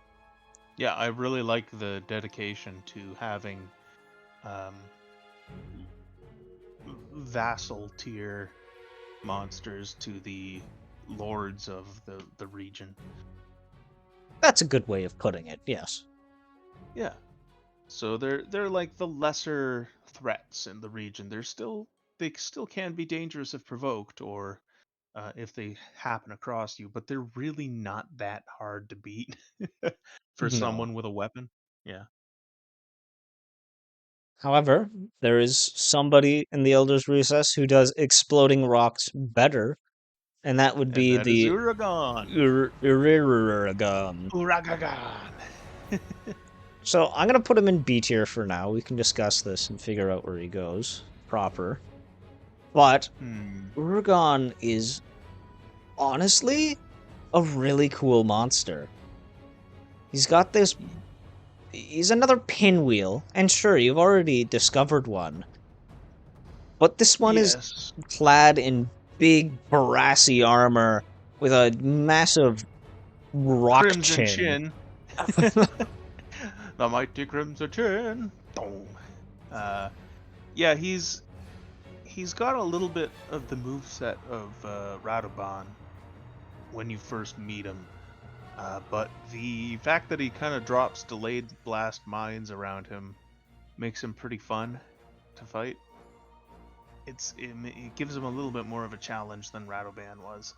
Yeah, I really like the dedication to having um, vassal tier monsters to the lords of the region.
That's a good way of putting it, yes.
Yeah. So they're like the lesser threats in the region. They still can be dangerous if provoked or if they happen across you, but they're really not that hard to beat for
No.
someone with a weapon. Yeah.
However, there is somebody in the Elder's Recess who does exploding rocks better, and that would
And
be
that is
the
Uragon.
Uriragon.
Uragagon.
So I'm gonna put him in B tier for now. We can discuss this and figure out where he goes proper. But Uragon is honestly a really cool monster. He's got this. He's another pinwheel, and sure, you've already discovered one. But this one is
Yes.
clad in big brassy armor with a massive rock
Crimson
chin.
Chin. The mighty Crimson Chin. Boom. Yeah, he's got a little bit of the moveset of Radoban when you first meet him. But the fact that he kind of drops delayed blast mines around him makes him pretty fun to fight. It gives him a little bit more of a challenge than Radoban was,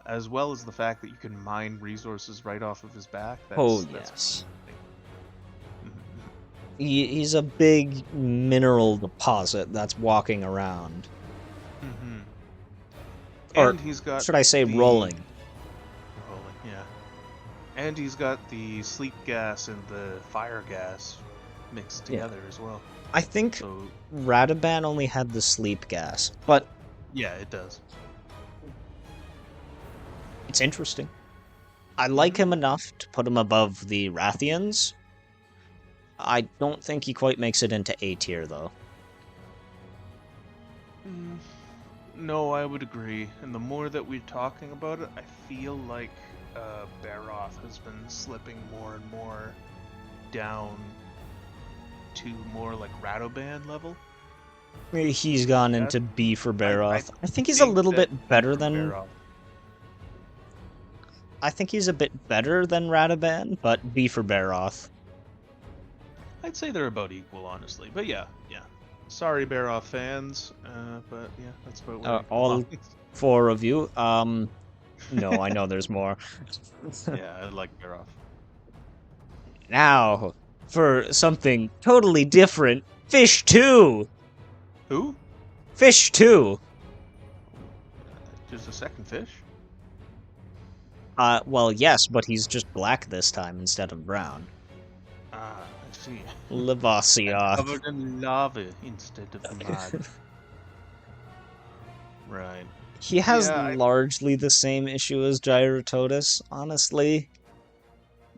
as well as the fact that you can mine resources right off of his back.
Yes. He's a big mineral deposit that's walking around.
Mm-hmm.
Or
And he's got.
should I say rolling?
Rolling, yeah. And he's got the sleep gas and the fire gas mixed together as well.
I think
So
Radoban only had the sleep gas, but
yeah, it does.
it's interesting. I like him enough to put him above the Rathians. I don't think he quite makes it into A tier, though.
No, I would agree. And the more that we're talking about it, I feel like Baroth has been slipping more and more down to more like Radoban level.
He's gone into B for Baroth. I think he's a little bit better than...
Baroth.
I think he's a bit better than Radoban, but B for Baroth.
I'd say they're about equal, honestly. But yeah. Sorry, Baroth fans, but yeah, that's about where
all 4 of you. No, I know there's more.
Yeah, I like Baroth.
Now, for something totally different, Fish 2!
Who?
Fish 2!
Just a second fish?
Well, yes, but he's just black this time instead of brown.
Ah, I see.
Lavasioth.
Covered in lava instead of mud. Right.
He has largely the same issue as Gyrototus, honestly.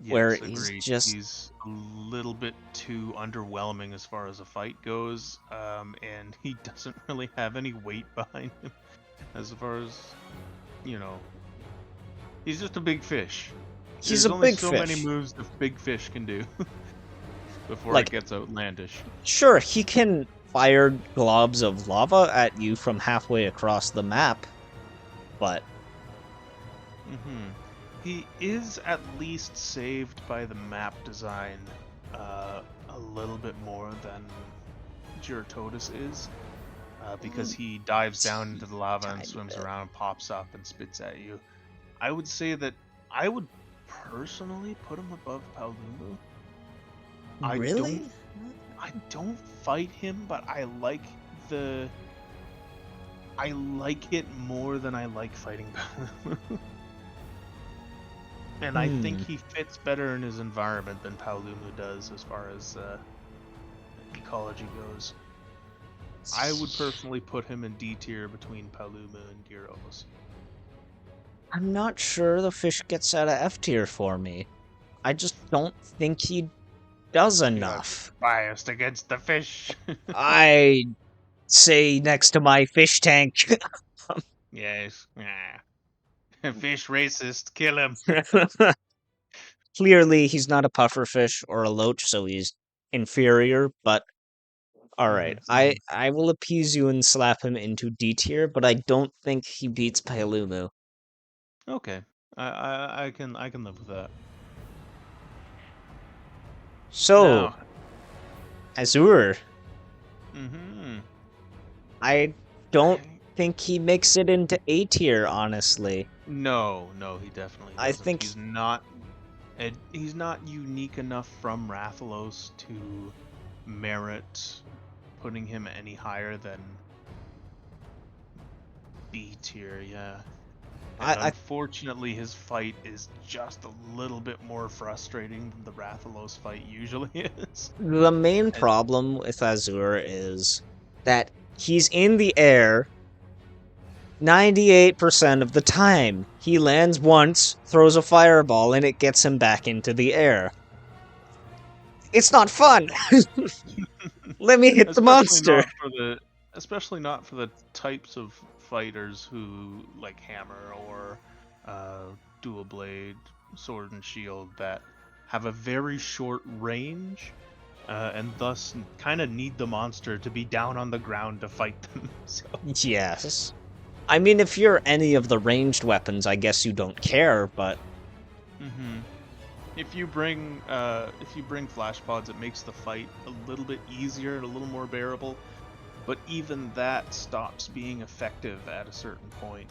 Yes,
where
agreed. He's a little bit too underwhelming as far as a fight goes, and he doesn't really have any weight behind him as far as, he's just a big fish.
He's
There's
a
only
big
so
fish.
many moves the big fish can do before
Like-
it gets outlandish.
Sure, he can fire globs of lava at you from halfway across the map, but
He is at least saved by the map design a little bit more than Gyrototus is, because he dives down into the lava and swims around, pops up, and spits at you. I would say that I would personally put him above Paolumu.
really?
I don't fight him, but I like it more than I like fighting Paolumu. And I think he fits better in his environment than Paolumu does as far as ecology goes. I would personally put him in D tier between Paolumu and Gyros.
I'm not sure the fish gets out of F tier for me. I just don't think he does enough.
Biased against the fish.
I say next to my fish tank.
Yes. Fish racist. Kill him.
Clearly, he's not a pufferfish or a loach, so he's inferior, but alright. I will appease you and slap him into D tier, but I don't think he beats Paolumu.
Okay. I can live with that.
So,
Now.
Azure. I don't
I-
think he makes it into A tier, honestly.
No, he definitely doesn't.
I think-
he's not unique enough from Rathalos to merit putting him any higher than B tier, yeah. And
I
unfortunately, his fight is just a little bit more frustrating than the Rathalos fight usually is.
The main
And
problem with Azure is that he's in the air 98% of the time. He lands once, throws a fireball, and it gets him back into the air. It's not fun! Let me hit the
especially
monster!
not for the especially not for the types of fighters who like hammer or dual blade, sword and shield that have a very short range and thus kind of need the monster to be down on the ground to fight them. So
Yes. I mean, if you're any of the ranged weapons, I guess you don't care, but
hmm if you bring flash pods, it makes the fight a little bit easier and a little more bearable. But even that stops being effective at a certain point,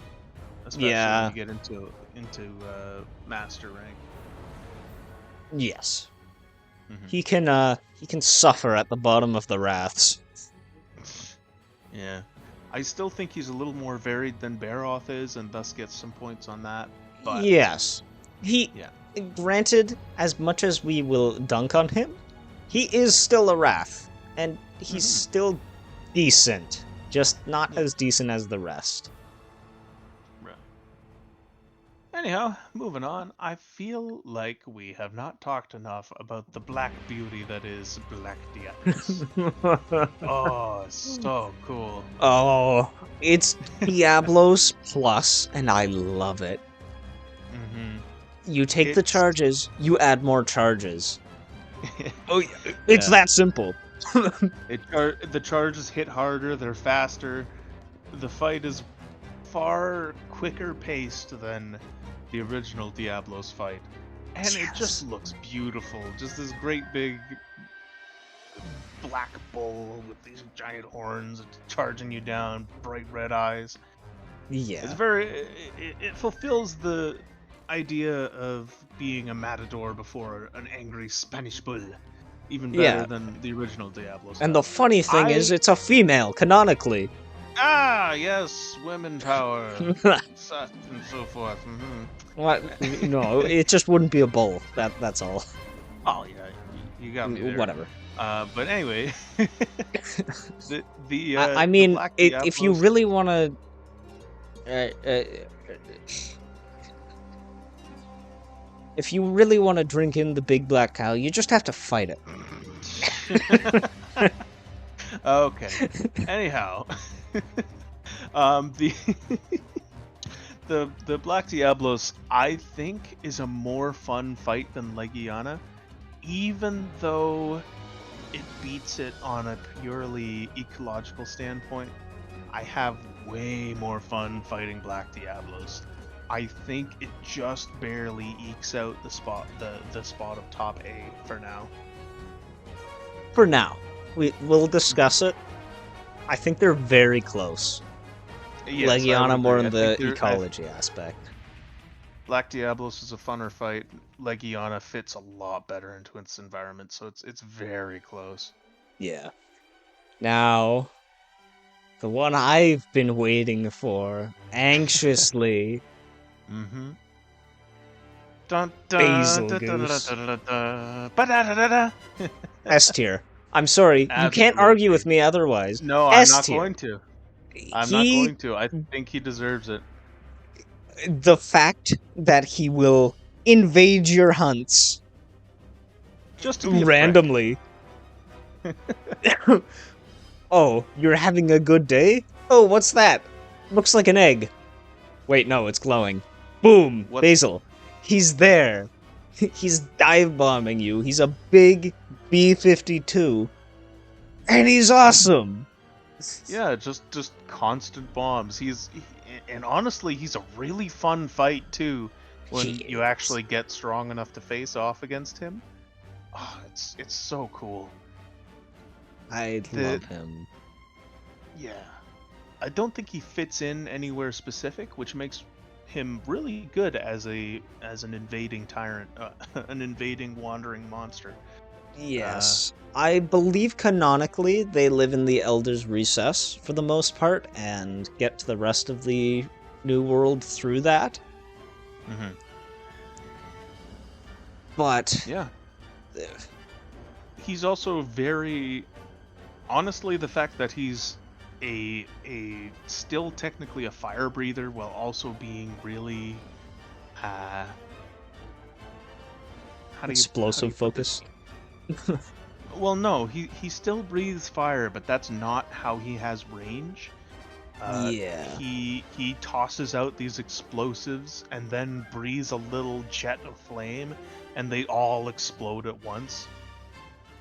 especially when
yeah,
you get into master rank.
yes.
hmm
He can suffer at the bottom of the wraths.
Yeah, I still think he's a little more varied than Baroth is, and thus gets some points on that. But
Yes. He,
yeah,
granted, as much as we will dunk on him, he is still a wrath, and he's
hmm
still decent, just not
yeah.
as decent as the rest.
Right. Anyhow, moving on. I feel like we have not talked enough about the black beauty that is Black Diablos. Oh, so cool.
Oh, it's Diablos Plus, and I love it.
hmm
You take the
It's
charges, you add more charges. Oh, it's
yeah.
that simple.
The charges hit harder. They're faster. The fight is far quicker paced than the original Diablos fight, and it just
Yes.
looks beautiful. Just this great big black bull with these giant horns charging you down, bright red eyes. It's
Yeah.
very. It fulfills the idea of being a matador before an angry Spanish bull, even better
Yeah.
than the original Diablo
And the
stuff.
funny thing is,
I
it's a female, canonically.
yes, women power, such and so forth.
What? No, it just wouldn't be a bull. That's all.
Oh yeah, you got me there.
Whatever.
But anyway,
I
the
mean,
Black
if you
Diablos.
really want to, if you really want to drink in the big black cow, you just have to fight it.
Okay. Anyhow, the the Black Diablos I think is a more fun fight than Legiana, even though it beats it on a purely ecological standpoint. I have way more fun fighting Black Diablos. I think it just barely ekes out the spot of top A for now.
For now, we'll discuss it. I think they're very close.
Yes, I would
Legiana more
agree.
in
I think
the ecology aspect.
Black Diablos is a funner fight. Legiana fits a lot better into its environment, so it's very close.
Yeah. Now, the one I've been waiting for anxiously,
Mm-hmm. Dun dun
Basil
dun dun dun
Goose.
dun dun dun. Ba-da-da-da-da.
S tier. I'm sorry, you can't argue with
Absolutely.
me otherwise.
No, I'm
S
not
tier.
going to. I'm not
He,
going to. I think he deserves it.
the fact that he will invade your hunts
Just to be a prick.
randomly. Oh, you're having a good day? Oh, what's that? Looks like an egg. Wait, no, it's glowing. Boom!
What?
Basil. He's there. He's dive bombing you. He's a big B-52. And he's awesome!
Yeah, just constant bombs. And honestly, he's a really fun fight too.
He
When you
is.
actually get strong enough to face off against him. Oh, it's so cool.
I
The
love him.
Yeah, I don't think he fits in anywhere specific, which makes him really good as an invading tyrant, an invading wandering monster.
Yes. I believe canonically they live in the Elder's Recess for the most part and get to the rest of the New World through that.
Mm-hmm.
But
Yeah. He's also very... Honestly, the fact that he's a still technically a fire breather while also being really how do
explosive
you put this?
focus.
Well, no, he still breathes fire, but that's not how he has range.
Yeah.
He tosses out these explosives and then breathes a little jet of flame, and they all explode at once.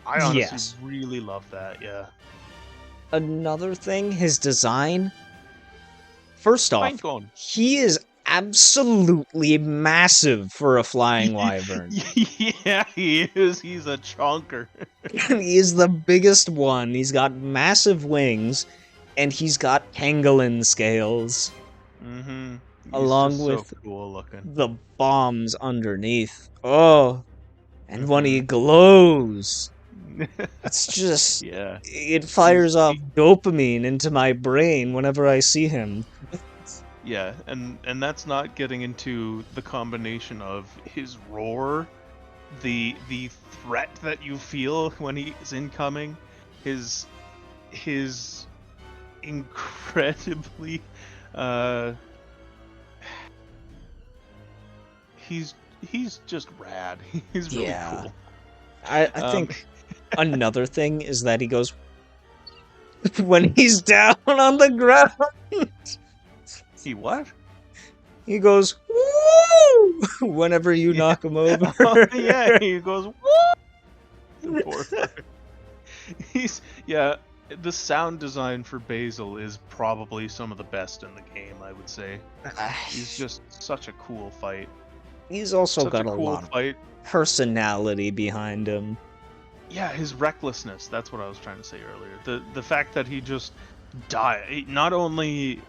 I honestly
Yes.
really love that. Yeah.
Another thing, his design. First off,
Pinecone.
he is absolutely massive for a flying wyvern.
Yeah, he is. He's a chonker.
He is the biggest one. He's got massive wings, and he's got pangolin scales,
Mm-hmm. He's
along
just so
with
cool looking.
the bombs underneath. Oh, and when he
Mhm.
glows, it's just
Yeah.
it fires off dopamine into my brain whenever I see him.
Yeah, and that's not getting into the combination of his roar, the threat that you feel when he's incoming, his incredibly uh he's he's just rad. He's really
Yeah.
cool.
I
Um
think another thing is that he goes when he's down on the ground.
he what?
He goes woo whenever you
Yeah.
knock him over.
Oh, yeah, he goes woo! Poor fucker. Yeah, the sound design for Basil is probably some of the best in the game, I would say. He's just such a cool fight.
He's also
Such a
got a
cool
lot of
fight.
personality behind him.
Yeah, his recklessness, that's what I was trying to say earlier. The fact that he just not only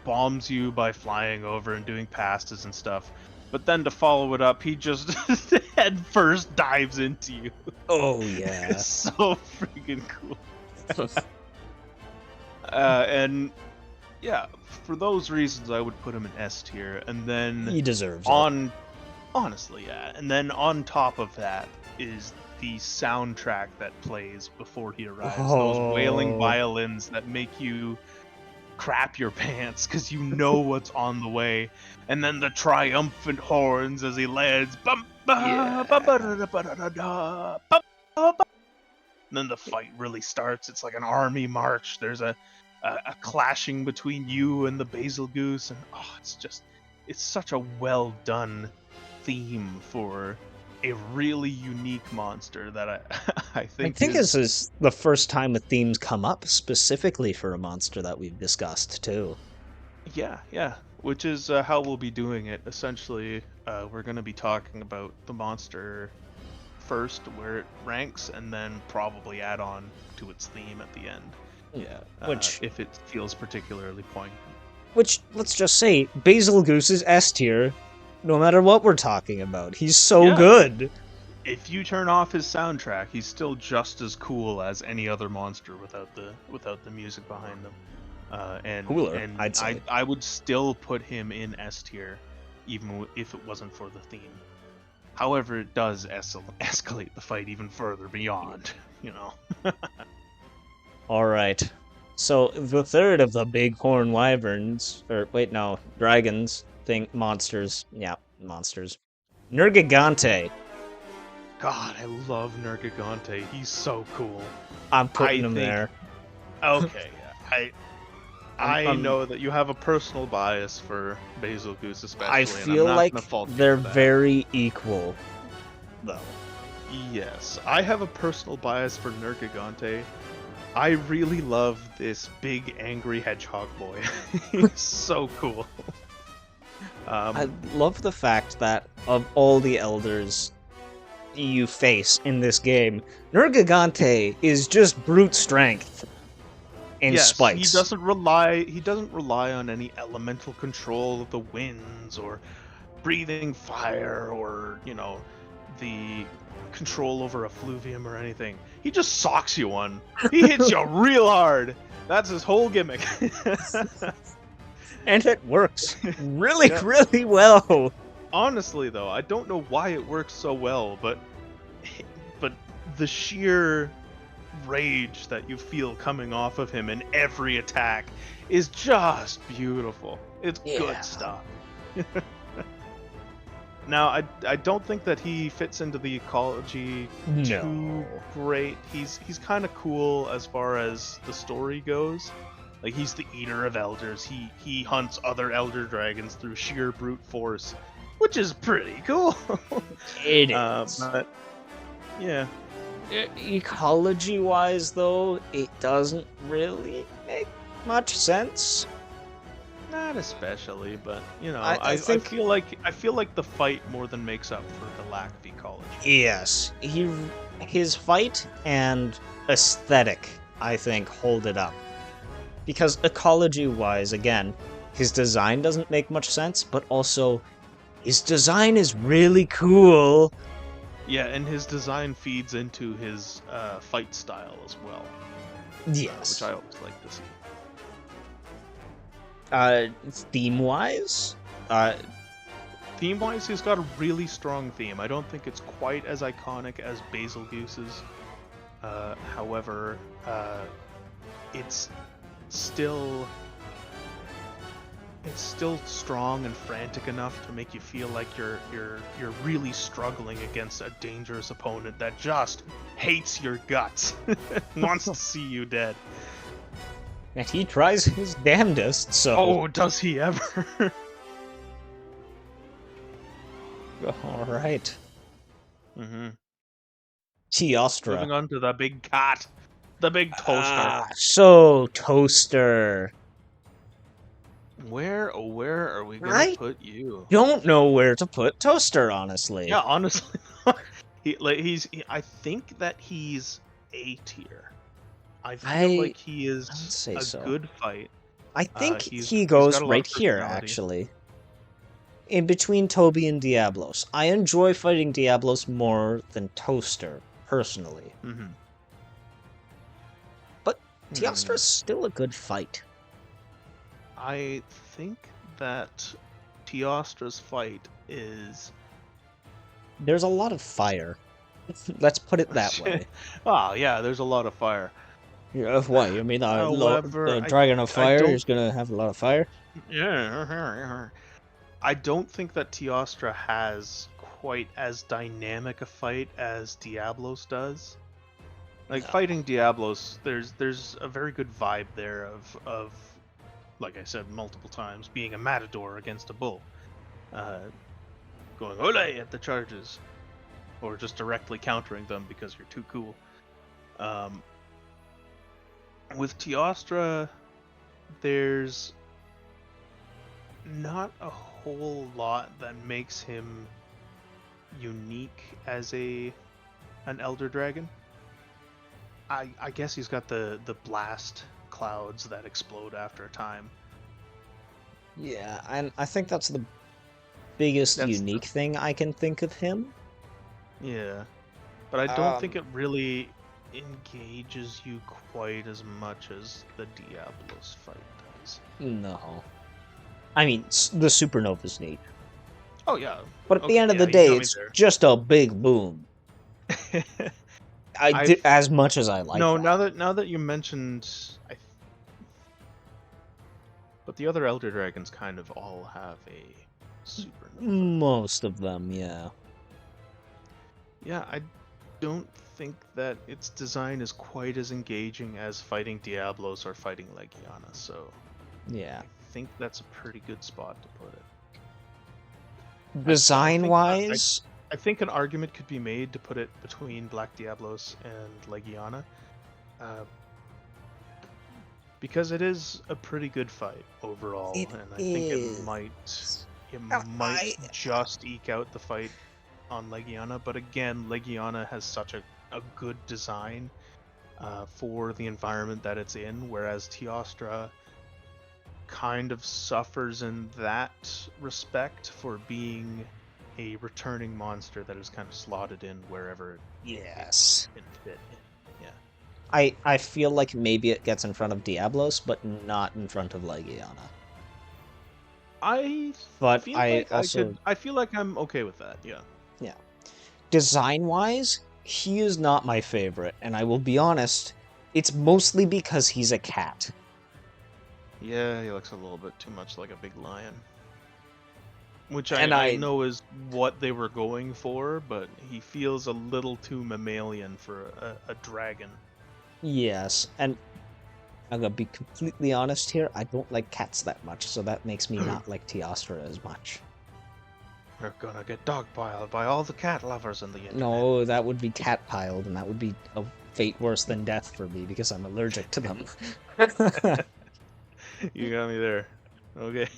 bombs you by flying over and doing passes and stuff, but then to follow it up, he just head first dives into you.
Oh yeah.
It's so freaking cool. And yeah, for those reasons, I would put him in S tier, and then
He deserves it.
honestly, yeah, and then on top of that is the soundtrack that plays before he arrives. Those wailing
Oh.
violins that make you crap your pants because you know what's on the way, and then the triumphant horns as he lands. Bum, ba, ba, ba, da, da, ba, da, da, da, bum, ba, ba. And then the fight really starts. It's like an army march. There's a clashing between you and the Basil Goose, and it's such a well done theme for a really unique monster that I
I
think
think
is...
this is the first time a theme's come up specifically for a monster that we've discussed too.
Yeah, which is how we'll be doing it. Essentially, we're going to be talking about the monster first, where it ranks, and then probably add on to its theme at the end.
Yeah.
If it feels particularly poignant.
Which, let's just say, Basil Goose is S tier, no matter what we're talking about. He's so good.
If you turn off his soundtrack, he's still just as cool as any other monster without the music behind them.
Cooler, I'd say.
I would still put him in S tier, even if it wasn't for the theme. However, it does escalate the fight even further beyond, you know.
Alright. So, the third of the bighorn wyverns, or wait, no, dragons, monsters. Yeah, monsters. Nergigante.
God, I love Nergigante. He's so cool.
I'm putting him there.
Okay, I know that you have a personal bias for Basil Goose, especially.
I feel like they're very equal, though.
Yes, I have a personal bias for Nergigante. I really love this big, angry hedgehog boy. He's so cool.
I love the fact that of all the elders you face in this game, Nergigante is just brute strength and spikes.
He doesn't rely on any elemental control of the winds or breathing fire or, the control over effluvium or anything. He just socks you one. He hits you real hard. That's his whole gimmick.
And it works really,
Yeah.
really well.
Honestly, though, I don't know why it works so well, but the sheer rage that you feel coming off of him in every attack is just beautiful. It's
Yeah.
good stuff. Now, I don't think that he fits into the ecology too
No.
great. He's kind of cool as far as the story goes. Like, he's the eater of elders. He hunts other elder dragons through sheer brute force, which is pretty cool.
It is.
But yeah,
Ecology-wise, though, it doesn't really make much sense.
not especially, but you know,
I
I
think-
feel like the fight more than makes up for the lack of ecology.
Yes, his fight and aesthetic, I think, hold it up. Because ecology-wise, again, his design doesn't make much sense, but also his design is really cool.
Yeah, and his design feeds into his fight style as well,
Yes.
which I always like to see.
Theme-wise,
Theme-wise, he's got a really strong theme. I don't think it's quite as iconic as Bazelgeuse's. However, it's still strong and frantic enough to make you feel like you're really struggling against a dangerous opponent that just hates your guts, wants to see you dead.
and he tries his damnedest, so...
Oh, does he ever?
Alright.
Mm-hmm.
Teostra.
Moving on to the big cat, the big toaster.
So, Toaster.
Where are we gonna
Right?
put you?
Don't know where to put Toaster, honestly.
Yeah, honestly, I think that he's A tier. I feel like he is
I would say
a
so.
good fight.
I think
he's
he goes
got a lot
right
of
here,
personality.
actually. In between Toby and Diablos. I enjoy fighting Diablos more than Toaster, personally.
Mm-hmm.
But Teostra's still a good fight.
I think that Teostra's fight is.
There's a lot of fire. Let's put it that way.
Oh yeah, there's a lot of fire.
Yeah, why? You mean
However,
the Dragon of
I
Fire
don't-
is gonna have a lot of fire?
Yeah. I don't think that Teostra has quite as dynamic a fight as Diablos does. Like
No.
fighting Diablos, there's a very good vibe there of like I said multiple times, being a matador against a bull. Going ole at the charges. Or just directly countering them because you're too cool. With Teostra, there's not a whole lot that makes him unique as an Elder Dragon. I guess he's got the blast clouds that explode after a time.
Yeah, and I think that's the biggest
That's the-
unique thing I can think of him.
Yeah. But I don't think it really engages you quite as much as the Diablos fight does.
No. I mean, the supernova's neat.
Oh yeah.
But at the
Okay,
end of
yeah,
the
you got
day,
me
it's
there.
just a big boom. As much as I like
No,
that.
now that you mentioned, but the other Elder Dragons kind of all have a supernova.
Most of them, yeah.
Yeah, I don't think that its design is quite as engaging as fighting Diablos or fighting Legiana, so
Yeah.
I think that's a pretty good spot to put it.
Design-wise,
I think an argument could be made to put it between Black Diablos and Legiana, because it is a pretty good fight overall,
It
and I think
is.
it might
I-
just eke out the fight on Legiana. But again, Legiana has such a good design for the environment that it's in, whereas Teostra kind of suffers in that respect for being a returning monster that is kind of slotted in wherever it
Yes.
can fit in. Yeah.
I feel like maybe it gets in front of Diablos, but not in front of Legiana.
I
But
feel
I
like
also,
I feel like I'm okay with that. Yeah.
yeah. Design-wise, he is not my favorite, and I will be honest, it's mostly because he's a cat.
Yeah, he looks a little bit too much like a big lion. Which
And
I know is what they were going for, but he feels a little too mammalian for a dragon.
yes, and I'm gonna be completely honest here, I don't like cats that much, so that makes me not like Teostra as much.
We're gonna get dogpiled by all the cat lovers on the internet.
No, that would be cat-piled, and that would be a fate worse than death for me, because I'm allergic to them.
You got me there. Okay.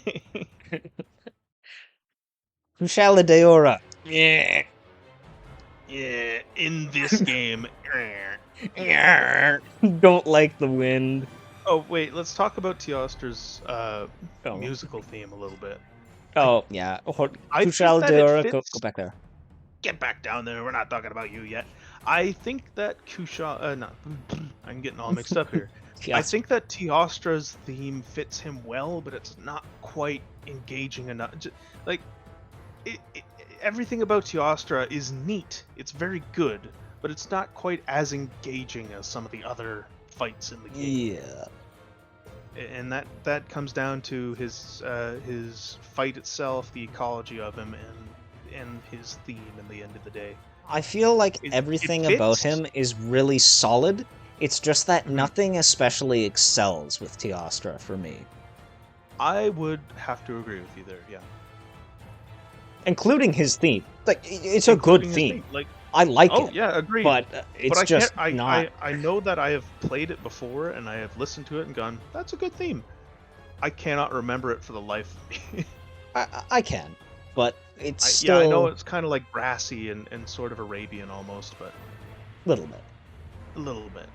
Kushala Daora! Yeah.
Yeah, in this game.
Don't like the wind.
Oh wait, let's talk about Teostra's
Oh.
musical theme a little bit.
Oh, yeah.
I think
Kushala
that it
Daora,
fits.
go back there.
Get back down there. We're not talking about you yet. I think that no, I'm getting all mixed up here. I
Yes.
think that Teostra's theme fits him well, but it's not quite engaging enough. Like, everything about Teostra is neat. It's very good, but it's not quite as engaging as some of the other fights in the game.
Yeah.
And that comes down to his fight itself, the ecology of him, and his theme. In the end of the day,
I feel like
It
everything about
fits.
him is really solid. It's just that
Mhm.
nothing especially excels with Teostra for me.
I would have to agree with you there. Yeah,
Including his theme. Like, it's a good
Including his
theme.
Like,
I like
oh
it.
yeah, agreed.
But it's
I
just
can't.
not.
I know that I have played it before, and I have listened to it and gone, "That's a good theme." I cannot remember it for the life of me.
I can. But it's
Yeah, I know
still
it's kind of like brassy and sort of Arabian almost, but
a little bit.
a little bit.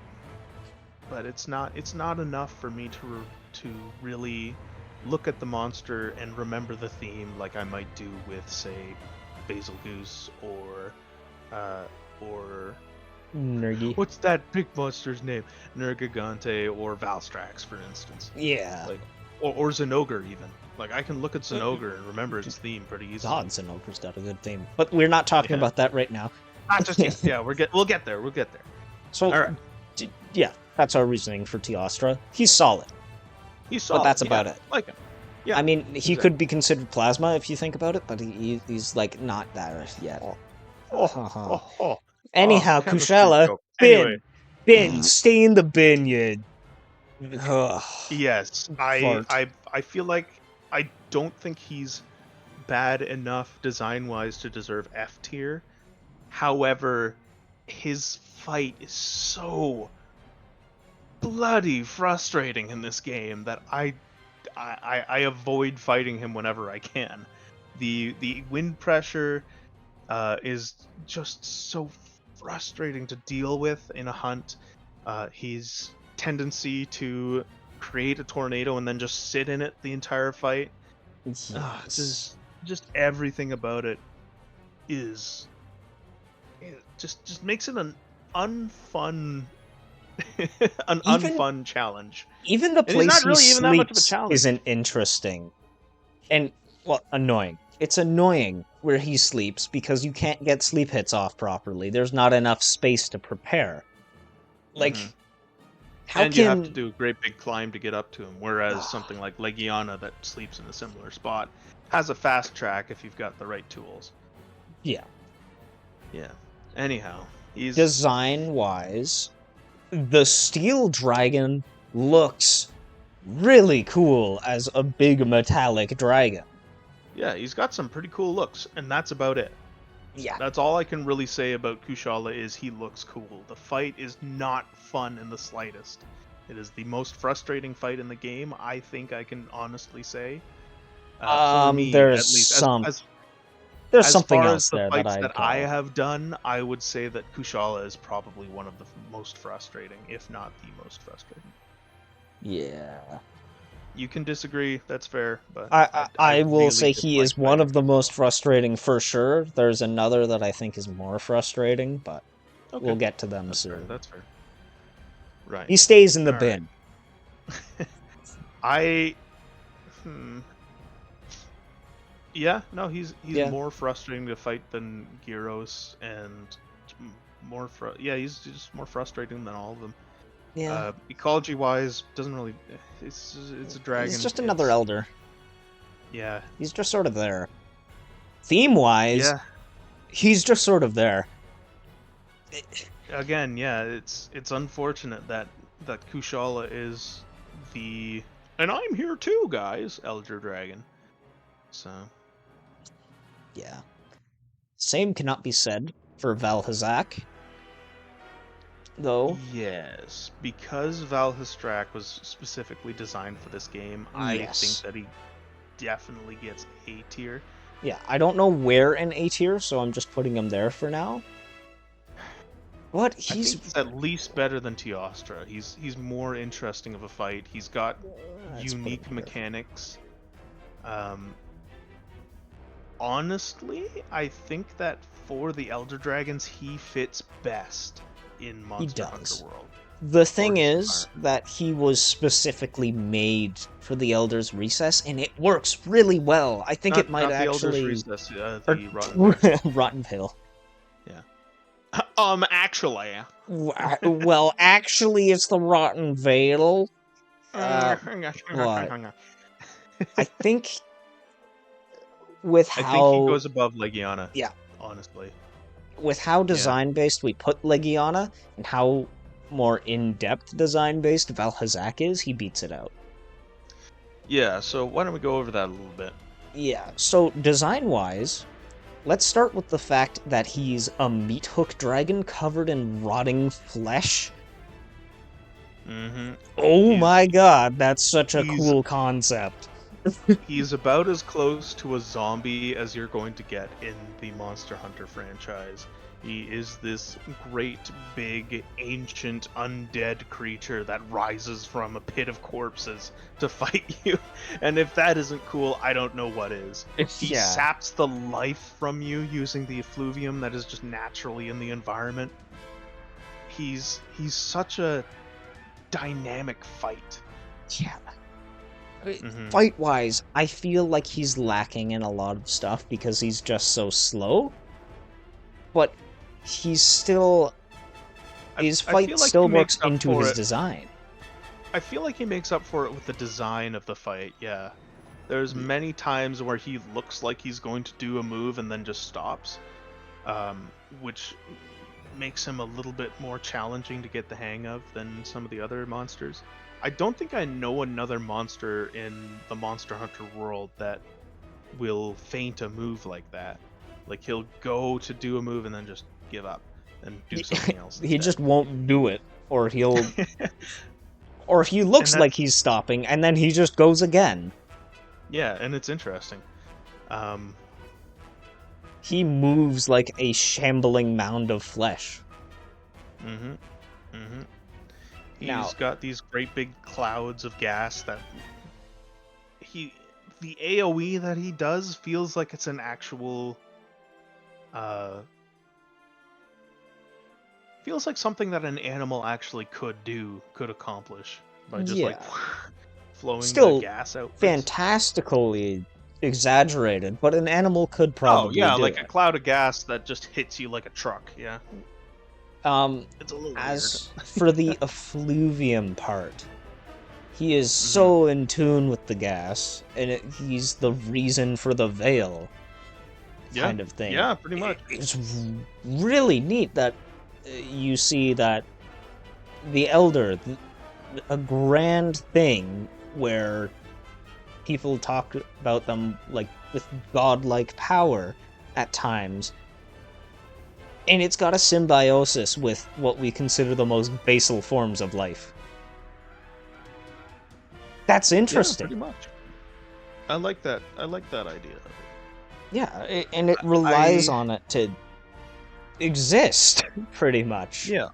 But it's not enough for me to really look at the monster and remember the theme like I might do with, say, Basil Goose or
Nergy.
what's that big monster's name? Nergigante or Valstrax, for instance.
Yeah.
Like, or Zinogre even. Like, I can look at Zinogre and remember its theme pretty easily.
God, Zinogre's got a good theme. But we're not talking
Yeah.
about that right now.
Not just yet. Yeah, we'll get there. We'll get there.
So,
All right.
Yeah, that's our reasoning for Teostra. He's solid.
He's solid.
But that's
yeah,
about it.
Like him. Yeah.
I mean, he
exactly.
could be considered plasma if you think about it, but he's like not that yet.
Oh.
Anyhow,
chemistry
Kushala,
joke.
bin,
Anyway.
bin, stay in the bin, you.
Yes,
Fart.
I feel like I don't think he's bad enough design-wise to deserve F tier. However, his fight is so bloody frustrating in this game that I avoid fighting him whenever I can. The wind pressure is just so frustrating to deal with in a hunt. His tendency to create a tornado and then just sit in it the entire fight.
Yes.
Just everything about it is just makes it an unfun unfun challenge.
Even the
And he's
place
not
he
really even that much of a
sleeps
challenge.
isn't interesting. And, well, annoying. It's annoying where he sleeps because you can't get sleep hits off properly. There's not enough space to prepare. Like,
Mhm.
how
and
can...
you have to do a great big climb to get up to him, whereas something like Legiana that sleeps in a similar spot has a fast track if you've got the right tools.
Yeah.
Yeah. Anyhow, he's
Design-wise, the Steel Dragon looks really cool as a big metallic dragon.
yeah, he's got some pretty cool looks, and that's about it.
Yeah.
That's all I can really say about Kushala is he looks cool. The fight is not fun in the slightest. It is the most frustrating fight in the game, I think I can honestly say. For me,
There's
at least.
There's
As
something
far
else
as the
there
fights
I'd
that
call.
I have done, I would say that Kushala is probably one of the most frustrating, if not the most frustrating.
Yeah.
You can disagree. That's fair, but I
I will
really
say he
dislike
is one of the most frustrating for sure. There's another that I think is more frustrating, but we'll
Okay,
get to them
that's fair.
soon.
That's fair. Right.
He stays in the
All right.
bin.
I. Hmm. Yeah. No, he's
Yeah,
more frustrating to fight than Gyros, and yeah, he's just more frustrating than all of them.
yeah.
Ecology wise, doesn't really. It's a
He's
dragon.
just another elder.
Yeah.
He's just sort of there. Theme wise,
Yeah.
he's just sort of there.
Again, yeah. It's unfortunate that Kushala is the and I'm here too, guys. Elder Dragon. So.
Yeah. Same cannot be said for Valhazak, though.
Yes, because Valhastrak was specifically designed for this game, I think
Yes.
that he definitely gets A tier.
Yeah, I don't know where in A tier, so I'm just putting him there for now. But
I
he's
think he's at least better than Teostra. He's more interesting of a fight. He's got
Let's put him
unique
here.
mechanics. Um, honestly, I think that for the Elder Dragons, he fits best in Monster
does.
Hunter World.
The thing
his
is that he was specifically made for the Elder's Recess, and it works really well. I think it might
not the Elder's
actually.
Recess,
Or...
the Rotten.
Rotten Vale.
Yeah. Actually.
Well, actually, it's the Rotten Vale. But I think with
I think he
how
goes above Legiana.
Yeah.
Honestly.
with how design based we put Legiana and how more in depth design based Valhazak is, he beats it out.
Yeah, so why don't we go over that a little bit?
Yeah, so design wise, let's start with the fact that he's a meat hook dragon covered in rotting flesh.
Mm-hmm.
Oh my god, that's such a cool concept.
He's about as close to a zombie as you're going to get in the Monster Hunter franchise. He is this great, big, ancient, undead creature that rises from a pit of corpses to fight you. And if that isn't cool, I don't know what is. He
Yeah.
saps the life from you using the effluvium that is just naturally in the environment. He's such a dynamic fight.
Yeah.
Mhm.
Fight-wise, I feel like he's lacking in a lot of stuff because he's just so slow. But he's still... His
I
fight
feel like
still
he
works
makes up
into
for
his
it.
design.
I feel like he makes up for it with the design of the fight, yeah. There's many times where he looks like he's going to do a move and then just stops, which makes him a little bit more challenging to get the hang of than some of the other monsters. I don't think I know another monster in the Monster Hunter world that will feint a move like that. Like, he'll go to do a move and then just give up and do something else
He
instead.
just won't do it, or he'll... or he looks like he's stopping, and then he just goes again.
Yeah, and it's interesting.
He moves like a shambling mound of flesh.
Mm-hmm. Mm-hmm.
Now-
He's got these great big clouds of gas that the AoE that he does feels like it's an actual feels like something that an animal actually could accomplish by just like
Yeah.
flowing
Still
the gas out.
fantastically exaggerated, but an animal could probably
do
it.
a cloud of gas that just hits you like a truck. Yeah. It's a little
As for the effluvium part, he is so in tune with the gas, and he's the reason for the veil kind of thing.
Yeah, pretty much.
It's really neat that you see that the Elder, a grand thing where people talk about them like with godlike power at times, and it's got a symbiosis with what we consider the most basal forms of life. That's interesting.
Yeah, pretty much. I like that idea.
Yeah, and it relies on it to exist, pretty much.
Yeah.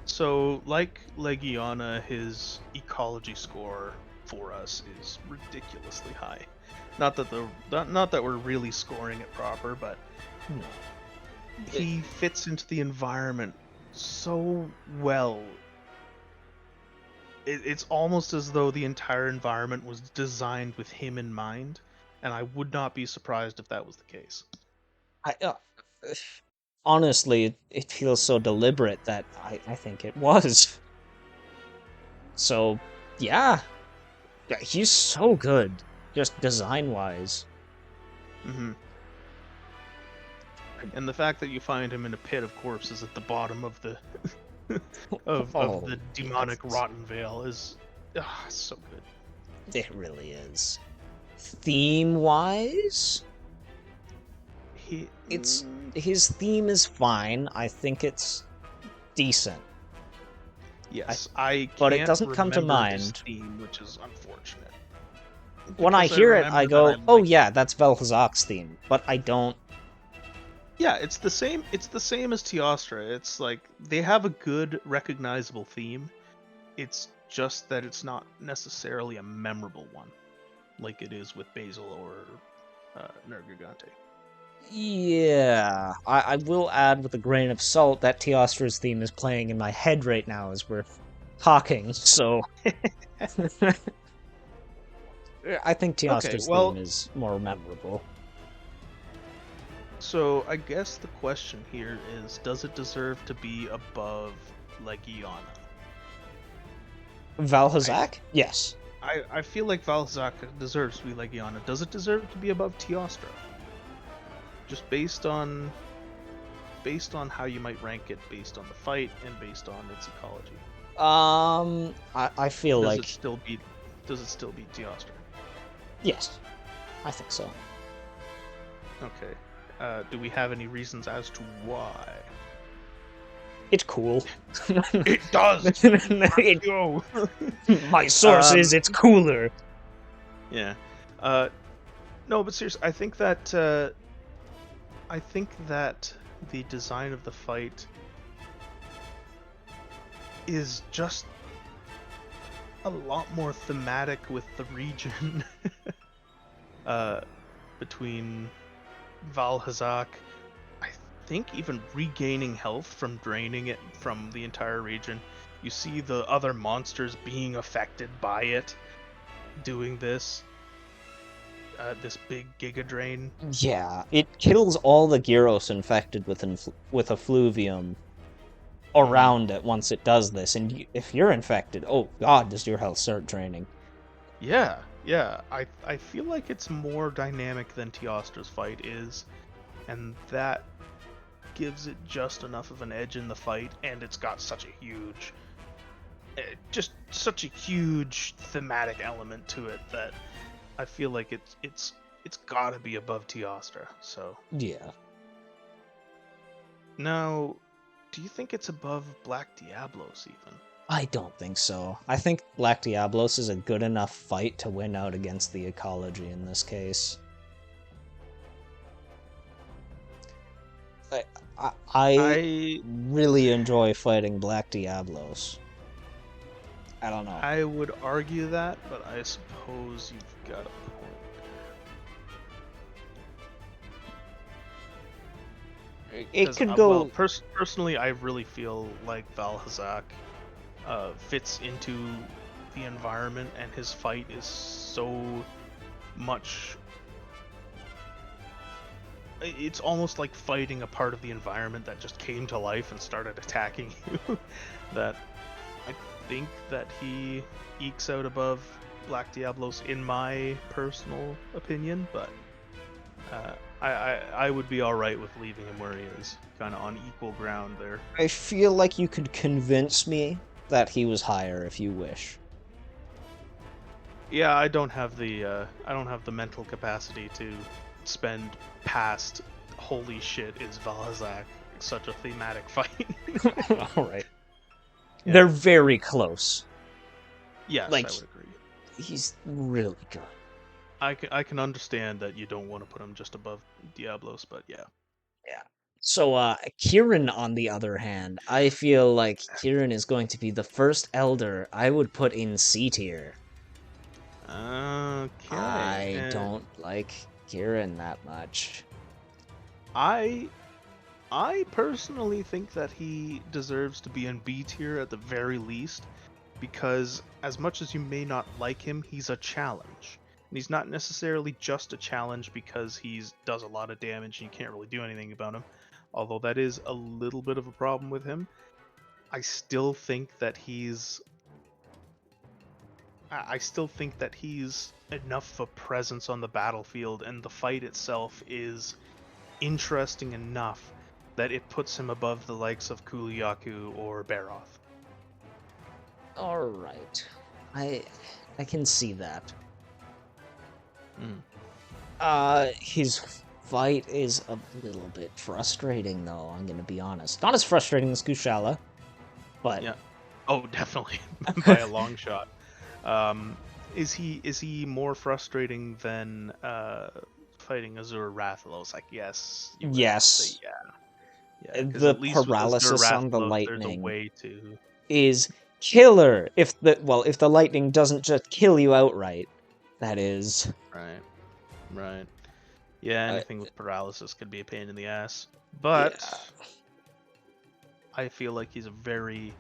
So, like Legiana, his ecology score for us is ridiculously high. Not that we're really scoring it proper, but
No.
he fits into the environment so well. It's almost as though the entire environment was designed with him in mind, and I would not be surprised if that was the case.
I honestly, it feels so deliberate that I think it was. So, yeah, he's so good, just design-wise.
hmm And the fact that you find him in a pit of corpses at the bottom of the of
Oh,
the demonic
yes.
rotten veil is so good.
It really is. Theme-wise,
He
it's his theme is fine. I think it's decent.
yes, I
But it
can't
doesn't come to
remember his
mind.
theme, which is unfortunate.
When I
Because
hear it, I
remember that
go,
I
"Oh
like
yeah, that's Vel'Hazak's theme," but I don't.
Yeah, it's the same. It's the same as Teostra. It's like they have a good, recognizable theme. It's just that it's not necessarily a memorable one, like it is with Basil or Nergigante.
Yeah, I will add with a grain of salt that Teostra's theme is playing in my head right now as we're talking, so I think
Okay,
Teostra's theme
well,
is more memorable.
so I guess the question here is, does it deserve to be above Legiana?
Vel'Hazak? Yes.
I feel like Valzak deserves to be Legiana. Does it deserve to be above Teostra? Just based on how you might rank it, based on the fight and based on its ecology.
I feel
Does
like
it still beat Teostra?
yes, I think so.
Okay. Do we have any reasons as to why?
It's cool.
It does.
It-
Yo.
my source is it's cooler.
Yeah. No, but seriously, I think that the design of the fight is just a lot more thematic with the region between Valhazak. I think even regaining health from draining it from the entire region. You see the other monsters being affected by it, doing this. This big Giga Drain.
Yeah, it kills all the Gyros infected with effluvium around it once it does this, and if you're infected, oh god, does your health start draining.
Yeah, yeah. I feel like it's more dynamic than Teostra's fight is, and that gives it just enough of an edge in the fight, and it's got such a huge, just such a huge thematic element to it that I feel like it's got to be above Teostra. So
Yeah.
now, do you think it's above Black Diablos even?
I don't think so. I think Black Diablos is a good enough fight to win out against the ecology in this case. I really enjoy fighting Black Diablos. I don't know.
I would argue that, but I suppose you've got a point.
It could go.
Well, personally, I really feel like Valhazak fits into the environment, and his fight is so much. It's almost like fighting a part of the environment that just came to life and started attacking you. That I think that he ekes out above Black Diablos in my personal opinion, but I would be all right with leaving him where he is, kind of on equal ground there.
I feel like you could convince me that he was higher if you wish.
Yeah, I don't have the mental capacity to spend past holy shit is Valhazak such a thematic fight.
All right.
Yeah.
They're very close.
Yes,
Like-
I would agree.
He's really good.
I can understand that you don't want to put him just above Diablos, but yeah.
So, Kieran, on the other hand, I feel like Kieran is going to be the first Elder I would put in C tier.
Okay.
I don't like Kieran that much.
I I personally think that he deserves to be in B tier at the very least, because as much as you may not like him, he's a challenge. And he's not necessarily just a challenge because he's does a lot of damage and you can't really do anything about him. Although that is a little bit of a problem with him. I still think that I still think that he's enough of a presence on the battlefield, and the fight itself is interesting enough that it puts him above the likes of Kuliaku or Baroth.
All right, I I can see that.
Mm.
His fight is a little bit frustrating, though. I'm gonna be honest. Not as frustrating as Kushala, but
Yeah. Oh, definitely by a long shot. Um, is he more frustrating than fighting Azure Rathalos? Like, yes, you would have to say
yes,
yeah, because
the
at least with Azure
paralysis on the
Rathalos, there's a
lightning
way to.
is killer. If the lightning doesn't just kill you outright, that is.
Right, right. Yeah,
Uh,
anything with paralysis could be a pain in the ass,
yeah.
but I feel like he's a very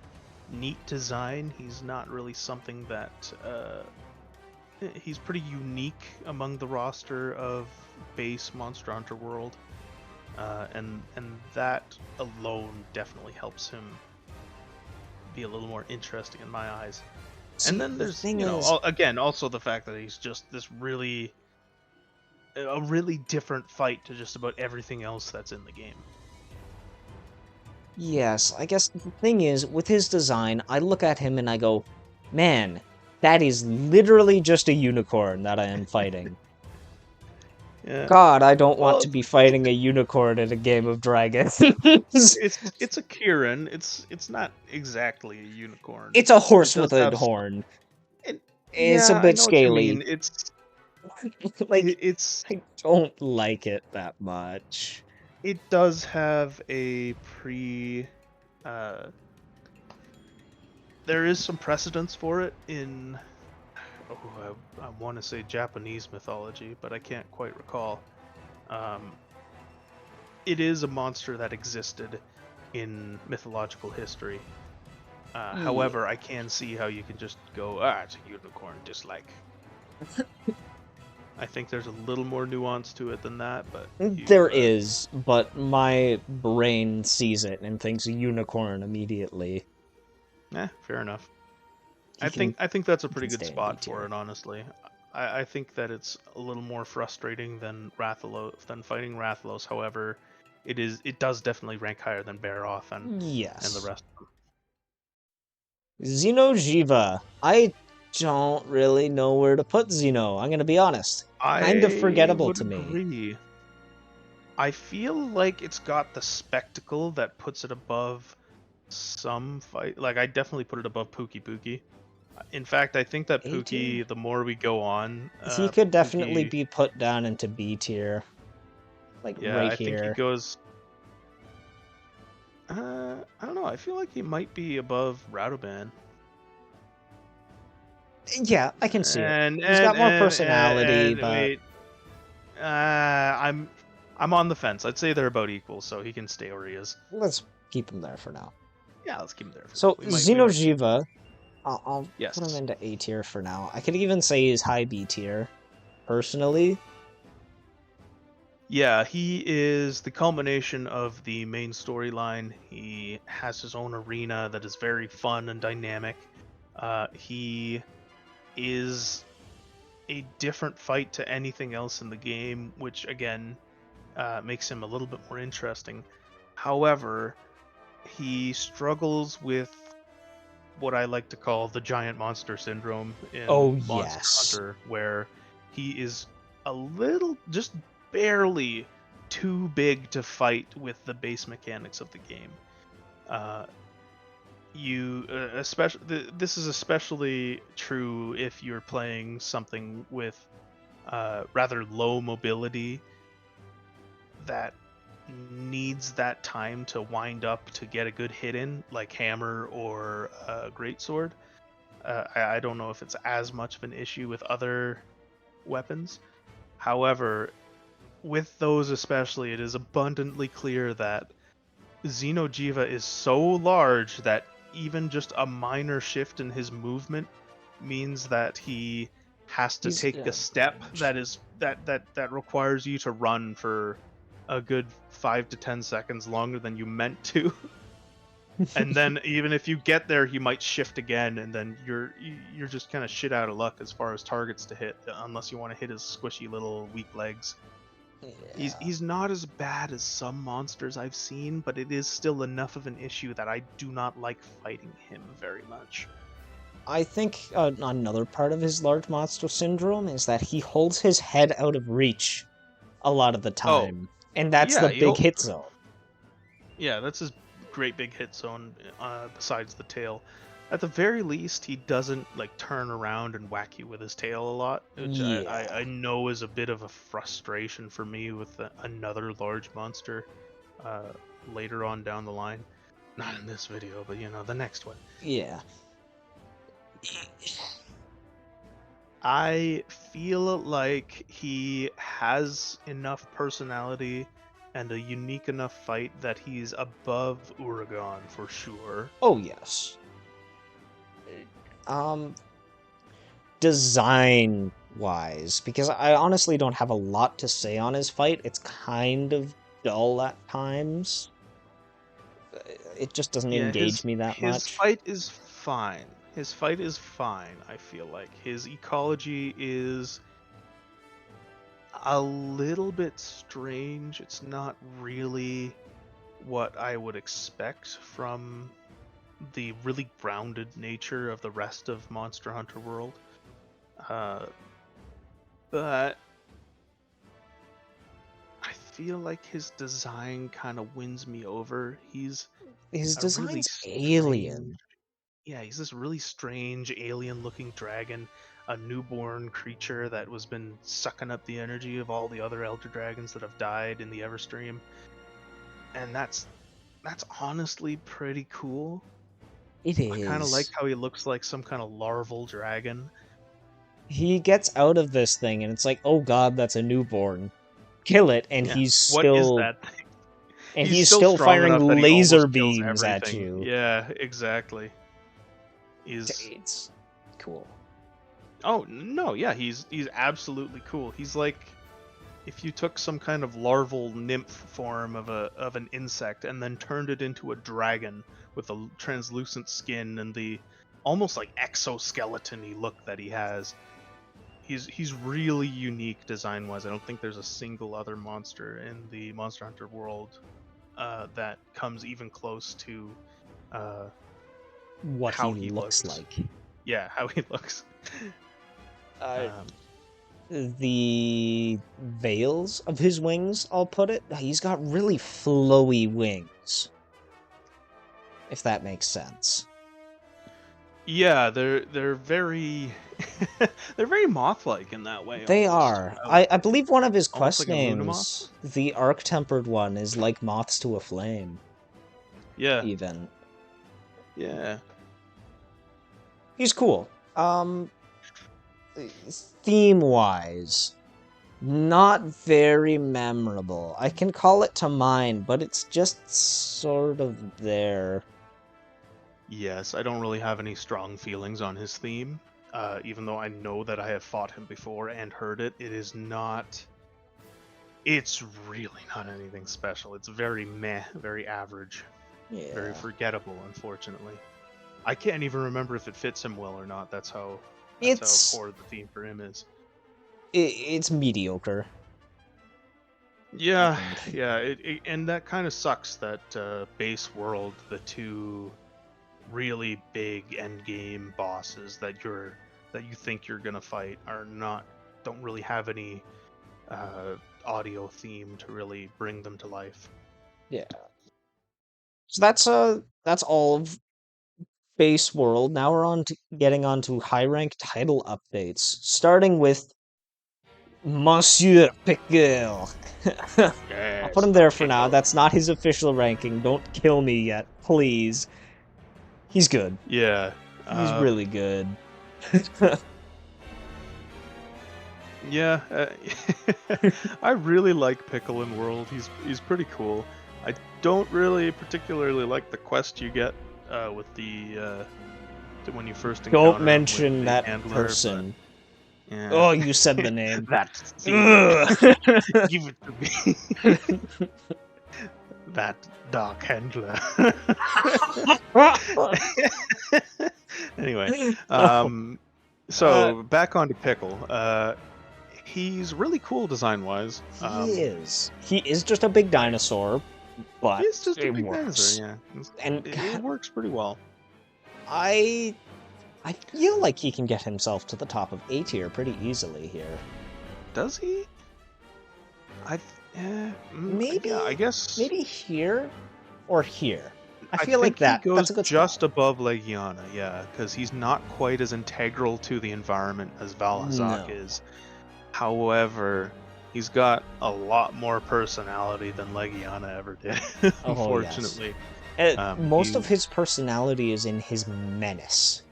neat design. He's not really something that he's pretty unique among the roster of base Monster Hunter World, and that alone definitely helps him be a little more interesting in my eyes. And
See,
then
the
there's
thing is,
again also the fact that he's just this really a really different fight to just about everything else that's in the game.
yes, I guess the thing is, with his design, I look at him and I go, man, that is literally just a unicorn that I am fighting.
Yeah.
God, I don't want
Well,
to be fighting a unicorn in a game of dragons.
it's a Kirin. It's not exactly a unicorn.
It's a
It
horse
does
with a
have some.
horn.
It,
It's a
yeah, I
bit
know what you
scaly.
mean. It's
Like,
it's
I don't like it that much.
it does have a pre. Uh, there is some precedence for it in. Oh, I want to say Japanese mythology, but I can't quite recall. Um, it is a monster that existed in mythological history.
Yeah.
However, I can see how you can just go, ah, it's a unicorn, dislike. I think there's a little more nuance to it than that, but
There is, but my brain sees it and thinks unicorn immediately.
fair enough.
He can
I think that's a
he
pretty
can
good
stay in B
spot for
tier.
it, honestly. I think that it's a little more frustrating than fighting Rathalos. However, it does definitely rank higher than Baroth and the
Yes.
rest of them.
Xeno'jiiva. I don't really know where to put Xeno. I'm gonna be honest. Kind of
I
forgettable
would
to me.
agree. I feel like it's got the spectacle that puts it above some fight. Like, I definitely put it above Pookie Pookie. In fact, I think that
A tier?
Pookie, the more we go on,
He could definitely
Pookie,
be put down into B tier. Like
yeah,
right
I think he
here.
goes. I don't know. I feel like he might be above Radoban.
Yeah, I can see it.
And
He's
and
got more
and
personality,
and
but
wait, I'm on the fence. I'd say they're about equal, so he can stay where he is.
let's keep him there for now.
Yeah, let's keep him there for now.
So
We might keep.
Xeno'jiiva, I'll put him
Yes.
into A tier for now. I could even say he's high B tier, personally.
Yeah, he is the culmination of the main storyline. He has his own arena that is very fun and dynamic. He is a different fight to anything else in the game, which again makes him a little bit more interesting. However, he struggles with what I like to call the giant monster syndrome in
Oh
Monster
yes.
Hunter, where he is a little, just barely too big to fight with the base mechanics of the game. Uh, you especially this is especially true if you're playing something with rather low mobility that needs that time to wind up to get a good hit in, like hammer or greatsword. I don't know if it's as much of an issue with other weapons. However, with those especially, it is abundantly clear that Xeno'jiiva is so large that even just a minor shift in his movement means that he has to
He's
take a step that requires you to run for a good 5 to 10 seconds longer than you meant to. And then even if you get there, he might shift again, and then you're just kind of shit out of luck as far as targets to hit, unless you want to hit his squishy little weak legs. He's not as bad as some monsters I've seen, but it is still enough of an issue that I do not like fighting him very much.
I think another part of his large monster syndrome is that he holds his head out of reach a lot of the time, and that's
yeah,
the big hit zone.
Yeah, that's his great big hit zone. Besides the tail, at the very least, he doesn't like turn around and whack you with his tail a lot, which I know is a bit of a frustration for me with another large monster later on down the line. Not in this video, but the next one.
Yeah.
I feel like he has enough personality and a unique enough fight that he's above Uragaan for sure.
Oh yes. Design wise, because I honestly don't have a lot to say on his fight. It's kind of dull at times. It just doesn't engage me that much.
His fight is fine. His fight is fine, I feel like. His ecology is a little bit strange. It's not really what I would expect from the really grounded nature of the rest of Monster Hunter World. But I feel like his design kind of wins me over. His
design's
really
alien.
Yeah, he's this really strange alien-looking dragon, a newborn creature that was been sucking up the energy of all the other Elder Dragons that have died in the Everstream. And that's honestly pretty cool.
It is.
I kind of like how he looks like some kind of larval dragon.
He gets out of this thing, and it's like, oh god, that's a newborn. Kill it, and he's still.
What is that thing?
And he's still firing laser beams at you.
Yeah, exactly.
It's cool.
Oh no, yeah, he's absolutely cool. He's like if you took some kind of larval nymph form of an insect and then turned it into a dragon with a translucent skin and the almost like exoskeleton-y look that he has. He's really unique design-wise. I don't think there's a single other monster in the Monster Hunter world that comes even close to
what he looks like.
Yeah, how he looks.
The veils of his wings, I'll put it. He's got really flowy wings. If that makes sense.
Yeah, they're very they're very moth-like in that way.
They are. I believe one of his quest
like
names, the Arc-Tempered one, is like moths to a flame.
Yeah.
Even.
Yeah.
He's cool. Theme-wise, not very memorable. I can call it to mind, but it's just sort of there.
Yes, I don't really have any strong feelings on his theme. Even though I know that I have fought him before and heard it, it's really not anything special. It's very meh, very average.
Yeah.
Very forgettable, unfortunately. I can't even remember if it fits him well or not. That's how poor the theme for him is.
It's mediocre.
Yeah, yeah, and that kind of sucks that Base World, the two really big endgame bosses that you think you're gonna fight don't really have any audio theme to really bring them to life.
Yeah. So that's all of Base World. Now we're getting on to high rank title updates, starting with Monsieur Pickle. I'll put him there for now. That's not his official ranking. Don't kill me yet, please. He's good.
Yeah,
He's really good.
Yeah, I really like Piccolin World. He's pretty cool. I don't really particularly like the quest you get with the when you first encounter
Don't
him
mention
with the
that
handler,
person.
but yeah.
Oh, you said the name.
That scene.
Ugh.
Give it to me. That dark handler. Anyway, so back onto Pickle. He's really cool design-wise.
He is. He is just a big dinosaur, but
He's just a
it
big
works.
dinosaur, yeah.
And
It works pretty well.
I feel like he can get himself to the top of A tier pretty easily here.
Does he?
Maybe.
Yeah, I guess.
Maybe here or here. I
I
feel like
think
that.
he goes
That's a good
just
spot.
above Legiana, yeah, because he's not quite as integral to the environment as Valazak
No.
is. However, he's got a lot more personality than Legiana ever did,
Oh, yes.
unfortunately.
Most of his personality is in his menace.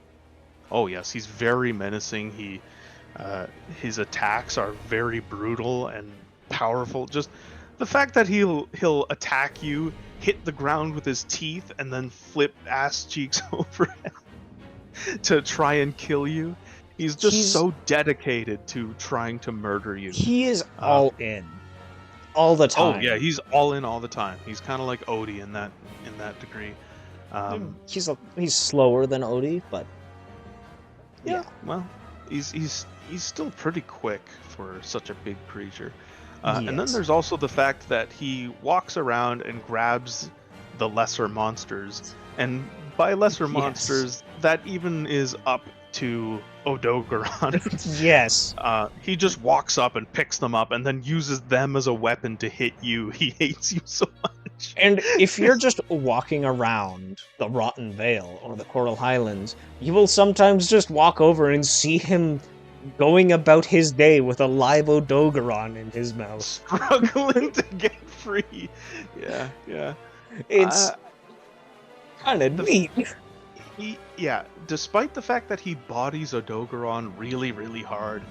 Oh yes, he's very menacing. His attacks are very brutal and powerful. Just the fact that he'll attack you, hit the ground with his teeth, and then flip ass cheeks over to try and kill you. He's just so dedicated to trying to murder you.
He is all in, all the time.
Oh yeah, he's all in all the time. He's kind of like Odie in that degree.
He's slower than Odie, but
yeah. Well, he's still pretty quick for such a big creature. And then
Yes.
there's also the fact that he walks around and grabs the lesser monsters, and by lesser monsters, that even is up to Odogaron.
Yes.
He just walks up and picks them up, and then uses them as a weapon to hit you. He hates you so much.
And if you're just walking around the Rotten Vale or the Coral Highlands, you will sometimes just walk over and see him going about his day with a live Odogaron in his mouth.
Struggling to get free. Yeah.
It's kind of neat.
Despite the fact that he bodies Odogaron really, really hard,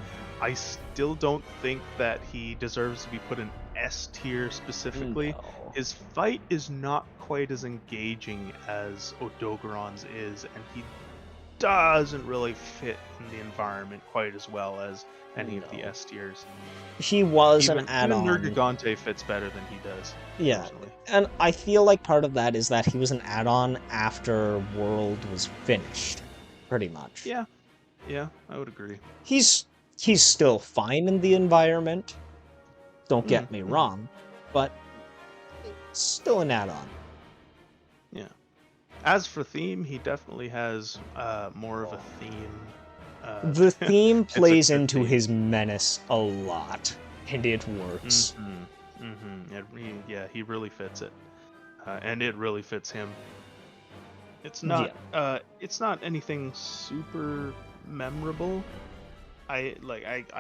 I still don't think that he deserves to be put in S tier specifically.
No.
His fight is not quite as engaging as Odogaron's is, and he doesn't really fit in the environment quite as well as any of the S tiers.
He was
Even
an add-on.
Nergigante fits better than he does.
Yeah,
personally.
and I feel like part of that is that he was an add-on after World was finished, pretty much.
Yeah, I would agree.
He's still fine in the environment. Don't get me wrong, but it's still an add-on.
Yeah. As for theme, he definitely has more of a theme.
The theme
it's a
plays
good
into
theme.
his menace a lot, and it works.
He really fits it, and it really fits him. It's not. It's not anything super memorable. I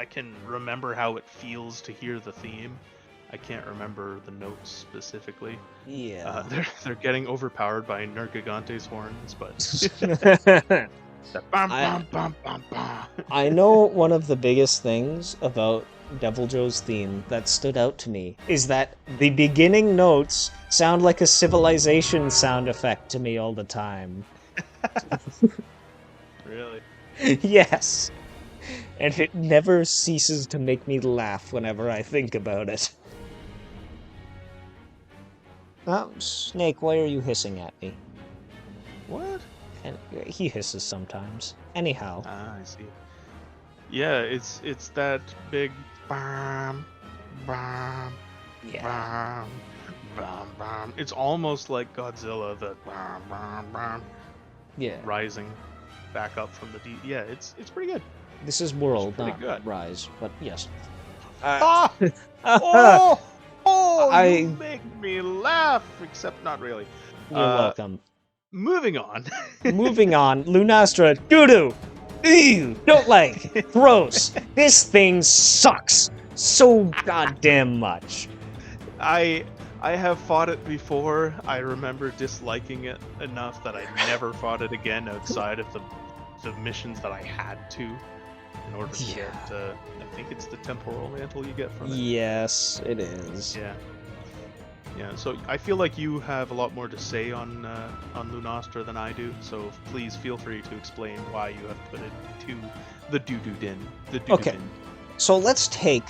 can remember how it feels to hear the theme. I can't remember the notes specifically.
Yeah.
They're getting overpowered by Nergigante's horns, but
I know one of the biggest things about Deviljho's theme that stood out to me is that the beginning notes sound like a Civilization sound effect to me all the time.
Really?
Yes. And it never ceases to make me laugh whenever I think about it. Snake, why are you hissing at me?
What?
And he hisses sometimes. Anyhow.
I see. Yeah, it's that big bam, bam,
Yeah.
bam, bam, bam. It's almost like Godzilla, the bam, bam, bam,
Yeah.
rising back up from the deep. Yeah, it's pretty good.
This is World,
It's pretty
not
good.
Rise, but yes.
You make me laugh, except not really.
You're welcome.
Moving on.
Moving on, Lunastra, doo-doo! Ew, don't like, gross. This thing sucks so goddamn much.
I have fought it before. I remember disliking it enough that I never fought it again outside of the the missions that I had to in order to get. I think it's the temporal mantle you get from it.
Yes, it is.
Yeah. Yeah, so I feel like you have a lot more to say on Lunastra than I do, so please feel free to explain why you have put it to the Doo-Doo Din. The Doo-Doo
Okay.
Din.
So let's take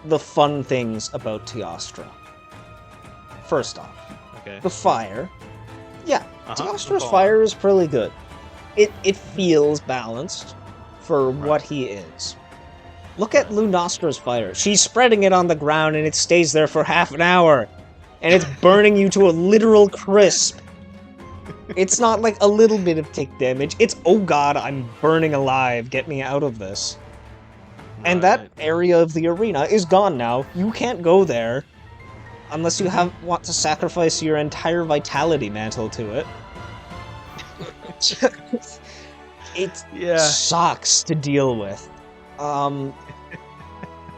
the fun things about Teostra. First off,
Okay.
the fire. Yeah,
Uh-huh,
Teostra's
I'm
fire is pretty good. It feels balanced for what he is. Look at Lunostra's fire. She's spreading it on the ground and it stays there for half an hour. And it's burning you to a literal crisp. It's not like a little bit of tick damage. It's, oh god, I'm burning alive. Get me out of this. And that area of the arena is gone now. You can't go there. Unless you want to sacrifice your entire vitality mantle to it. It sucks to deal with.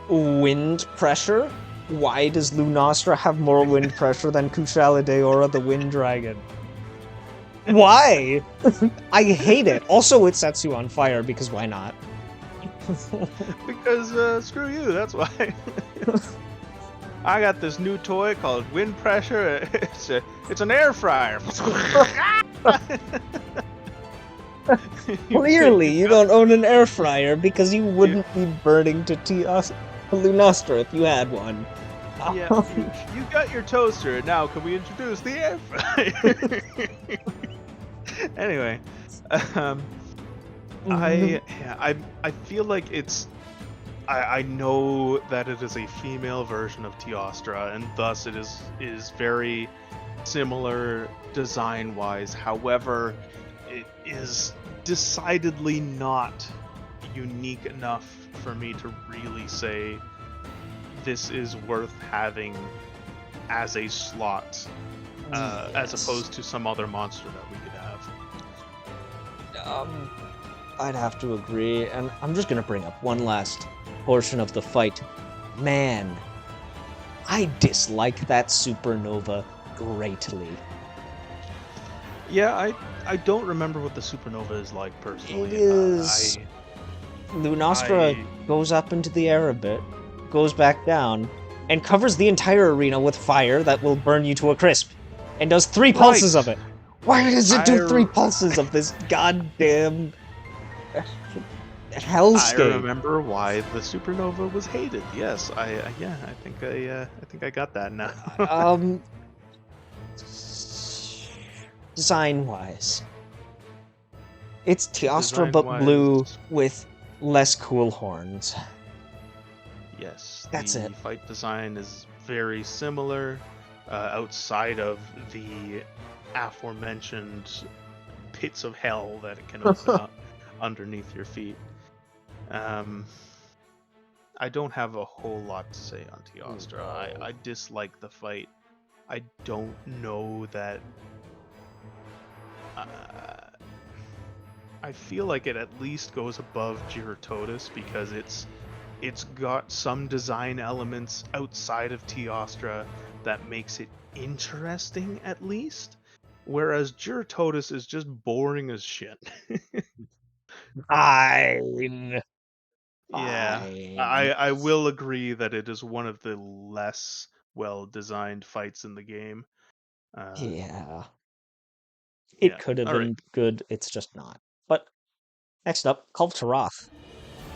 Wind pressure? Why does Lunastra have more wind pressure than Kushala Daora the Wind Dragon? Why? I hate it. Also, it sets you on fire, because why not?
Because, screw you, that's why. I got this new toy called Wind Pressure. It's an air fryer.
Clearly, you don't own an air fryer because you wouldn't be burning to Lunastra if you had one.
Yeah, you got your toaster, and now can we introduce the air fryer? Anyway, I feel like it's. I know that it is a female version of Teostra, and thus it is very similar design-wise. However, it is decidedly not unique enough for me to really say this is worth having as a slot, as opposed to some other monster that we could have.
I'd have to agree, and I'm just gonna bring up one last portion of the fight. Man, I dislike that supernova greatly.
Yeah, I don't remember what the supernova is like personally.
It is. Lunastra goes up into the air a bit, goes back down, and covers the entire arena with fire that will burn you to a crisp, and does 3 pulses of it. Why does it do 3 pulses of this goddamn hellscape?
I remember why the supernova was hated. Yes, I think I got that now.
Design-wise, it's Teostra but blue with less cool horns.
Yes,
that's it.
The fight design is very similar, outside of the aforementioned pits of hell that it can open up underneath your feet. I don't have a whole lot to say on Teostra. I dislike the fight. I don't know that. I feel like it at least goes above Gyrototus because it's got some design elements outside of Teostra that makes it interesting at least, whereas Gyrototus is just boring as shit.
Fine.
Yeah, I will agree that it is one of the less well-designed fights in the game.
Yeah. It could have been good, it's just not. But next up, Kulve Taroth.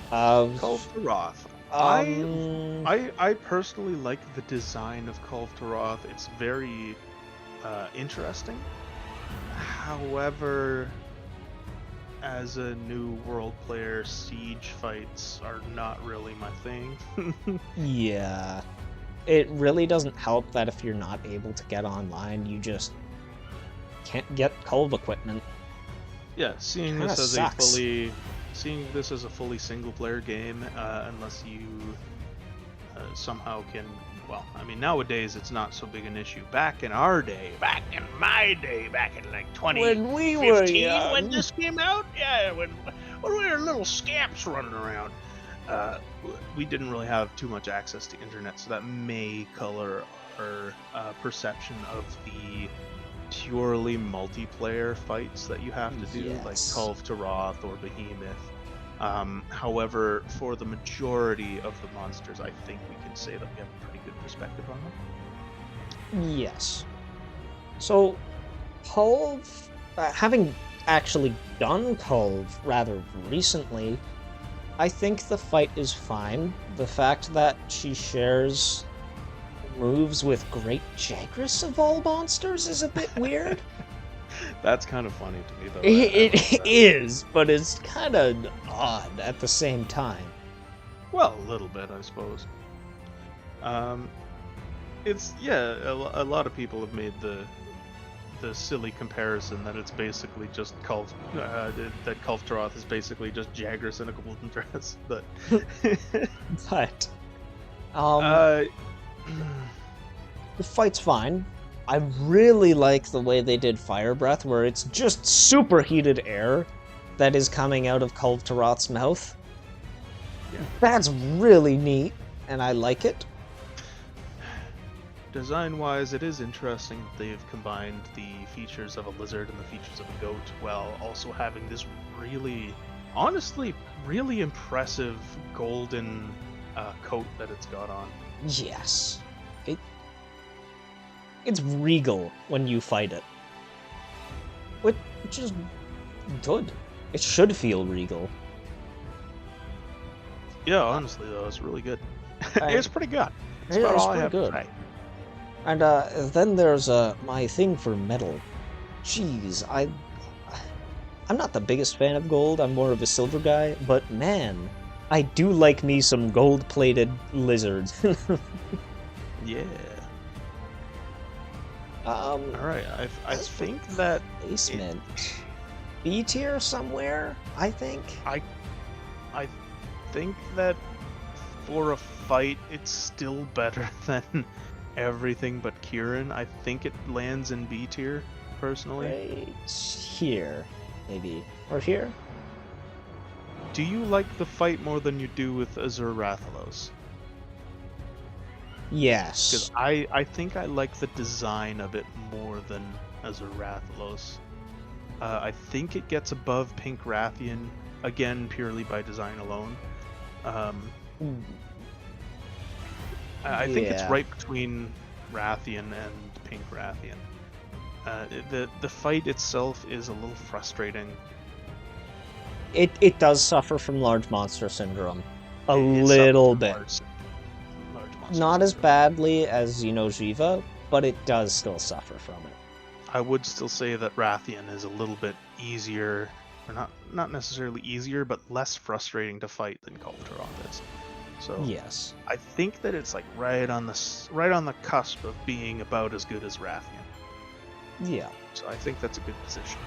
Kulve Taroth. I personally like the design of Kulve Taroth. It's very interesting. However, as a new world player, siege fights are not really my thing.
Yeah. It really doesn't help that if you're not able to get online, you just can't get Kulve equipment.
Yeah, seeing this as a fully single-player game, unless you somehow can. Well, I mean, nowadays it's not so big an issue. Back in our day, back in my day, back in like 2015,
when we were young,
when this came out, yeah, when we were little scamps running around, we didn't really have too much access to internet, so that may color our perception of the purely multiplayer fights that you have to do, like
Yes.
Kulve Taroth or Behemoth. However, for the majority of the monsters, I think we can say that we have a pretty good perspective on them.
Yes. So, Kulve, having actually done Kulve rather recently, I think the fight is fine. The fact that she shares moves with Great Jagras of all monsters is a bit weird.
That's kind of funny to me, though.
It is, but it's kind of odd at the same time.
Well, a little bit, I suppose. It's a lot of people have made the silly comparison that it's basically just that Kulve Taroth is basically just Jagras in a golden dress, but
But
uh,
the fight's fine. I really like the way they did Fire Breath, where it's just superheated air that is coming out of Kulve Taroth's mouth.
Yeah.
That's really neat, and I like it.
design-wise, it is interesting that they've combined the features of a lizard and the features of a goat, while also having this really, honestly, really impressive golden coat that it's got on.
Yes. It's regal when you fight it. Which is good. It should feel regal.
Yeah, honestly though, it's really good.
I-
It's pretty good. That's
It
about
is
all I
pretty
have
good.
to say.
And then there's my thing for metal. Jeez, I'm not the biggest fan of gold. I'm more of a silver guy, but man, I do like me some gold-plated lizards.
Yeah.
All
Alright, I think that
basement, B tier somewhere. I think.
I think that for a fight, it's still better than everything but Kieran. I think it lands in B tier, personally.
Right here, maybe, or here.
Do you like the fight more than you do with Azur Rathalos?
Yes.
Because I think I like the design of it more than Azur Rathalos. I think it gets above Pink Rathian, again, purely by design alone. I think it's
Yeah.
right between Rathian and Pink Rathian. The fight itself is a little frustrating.
It does suffer from large monster syndrome. A
It suffers
little
from
bit.
large monster
Not as
syndrome.
badly as Xeno'jiiva, but it does still suffer from it.
I would still say that Rathian is a little bit easier, or not necessarily easier, but less frustrating to fight than Kulve Taroth is. So
Yes.
I think that it's like right on the cusp of being about as good as Rathian.
Yeah.
So I think that's a good position.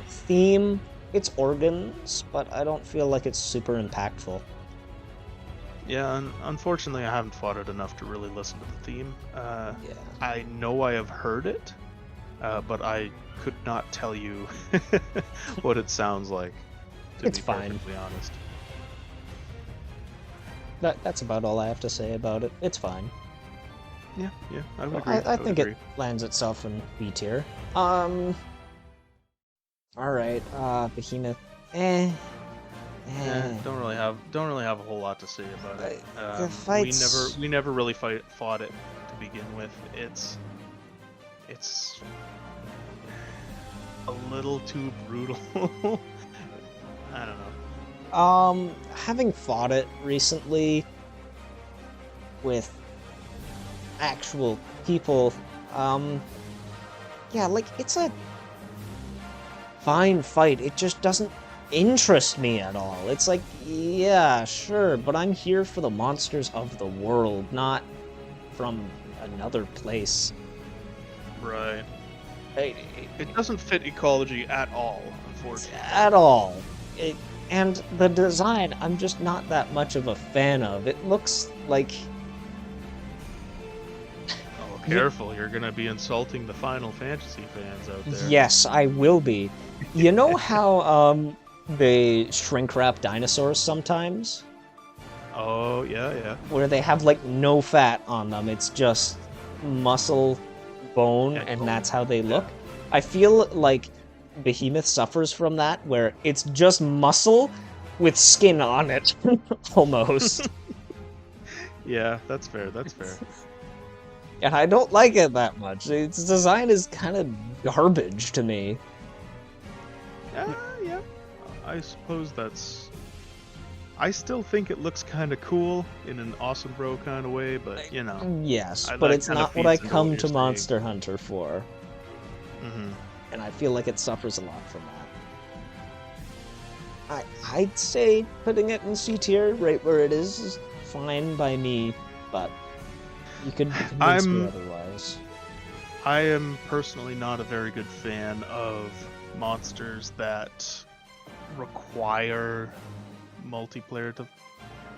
Theme, it's organs, but I don't feel like it's super impactful.
Yeah, and unfortunately I haven't fought it enough to really listen to the theme.
Yeah.
I know I have heard it, but I could not tell you what it sounds like, to
It's
be
fine.
perfectly honest.
That's about all I have to say about it. It's fine.
Yeah, I would agree.
I
would
think
agree.
it lands itself in B tier. Alright, Behemoth.
Don't really have a whole lot to say about it.
The fights-
We never really fought it to begin with. It's a little too brutal. I don't know.
Having fought it recently with actual people, yeah, like, it's a fine fight. It just doesn't interest me at all. It's like, yeah, sure, but I'm here for the monsters of the world, not from another place.
Right.
I-
It doesn't fit ecology at all, unfortunately.
at all. And the design, I'm just not that much of a fan of. It looks like...
Oh, careful! You're gonna be insulting the Final Fantasy fans out there.
Yes, I will be. You know how, they shrink-wrap dinosaurs sometimes?
Oh yeah.
Where they have, like, no fat on them. It's just muscle bone
And
and
bone,
that's how they
yeah.
look. I feel like Behemoth suffers from that, where it's just muscle with skin on it, almost.
Yeah, that's fair. That's fair.
And I don't like it that much. Its design is kind of garbage to me.
Yeah. I suppose that's. I still think it looks kind of cool in an awesome bro kind of way, but you know,
Yes, but
that
it's
kind of
not what I
feeds into what
come
you're
to
saying.
Monster Hunter for.
Mm-hmm.
And I feel like it suffers a lot from that. I'd say putting it in C tier, right where it is fine by me, but you could convince me otherwise.
I am personally not a very good fan of monsters that require multiplayer to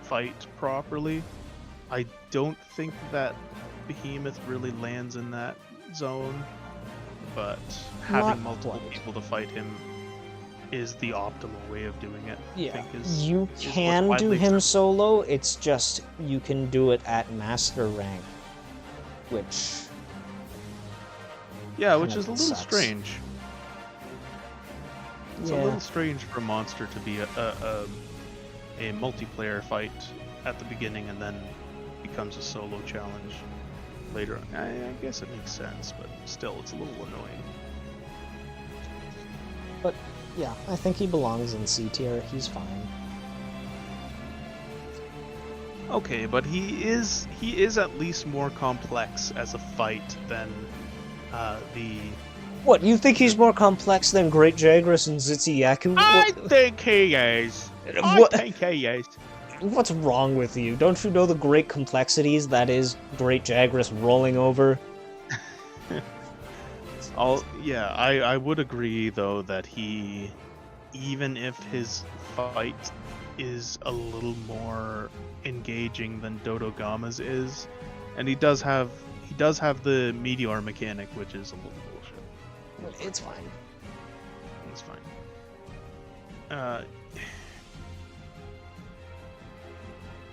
fight properly. I don't think that Behemoth really lands in that zone, but having
Not
multiple
quite.
people to fight him is the optimal way of doing it. I
Yeah,
think is
you
what's
can do
widely
him
accepted.
solo, it's just you can do it at master rank, which
Yeah, which
kinda
is a little
sucks.
strange. It's a
Yeah.
little strange for a monster to be a multiplayer fight at the beginning and then becomes a solo challenge later on. I guess it makes sense, but still, it's a little annoying.
But yeah, I think he belongs in C tier. He's fine.
Okay, but he is at least more complex as a fight than the.
What, you think he's more complex than Great Jagras and Zitsuyaku?
I think he is.
What-
think he is.
What's wrong with you? Don't you know the great complexities that is Great Jagras rolling over?
I would agree though that he, even if his fight is a little more engaging than Dodogama's is, and he does have the meteor mechanic, which is a little bullshit.
It's fine.
It's fine.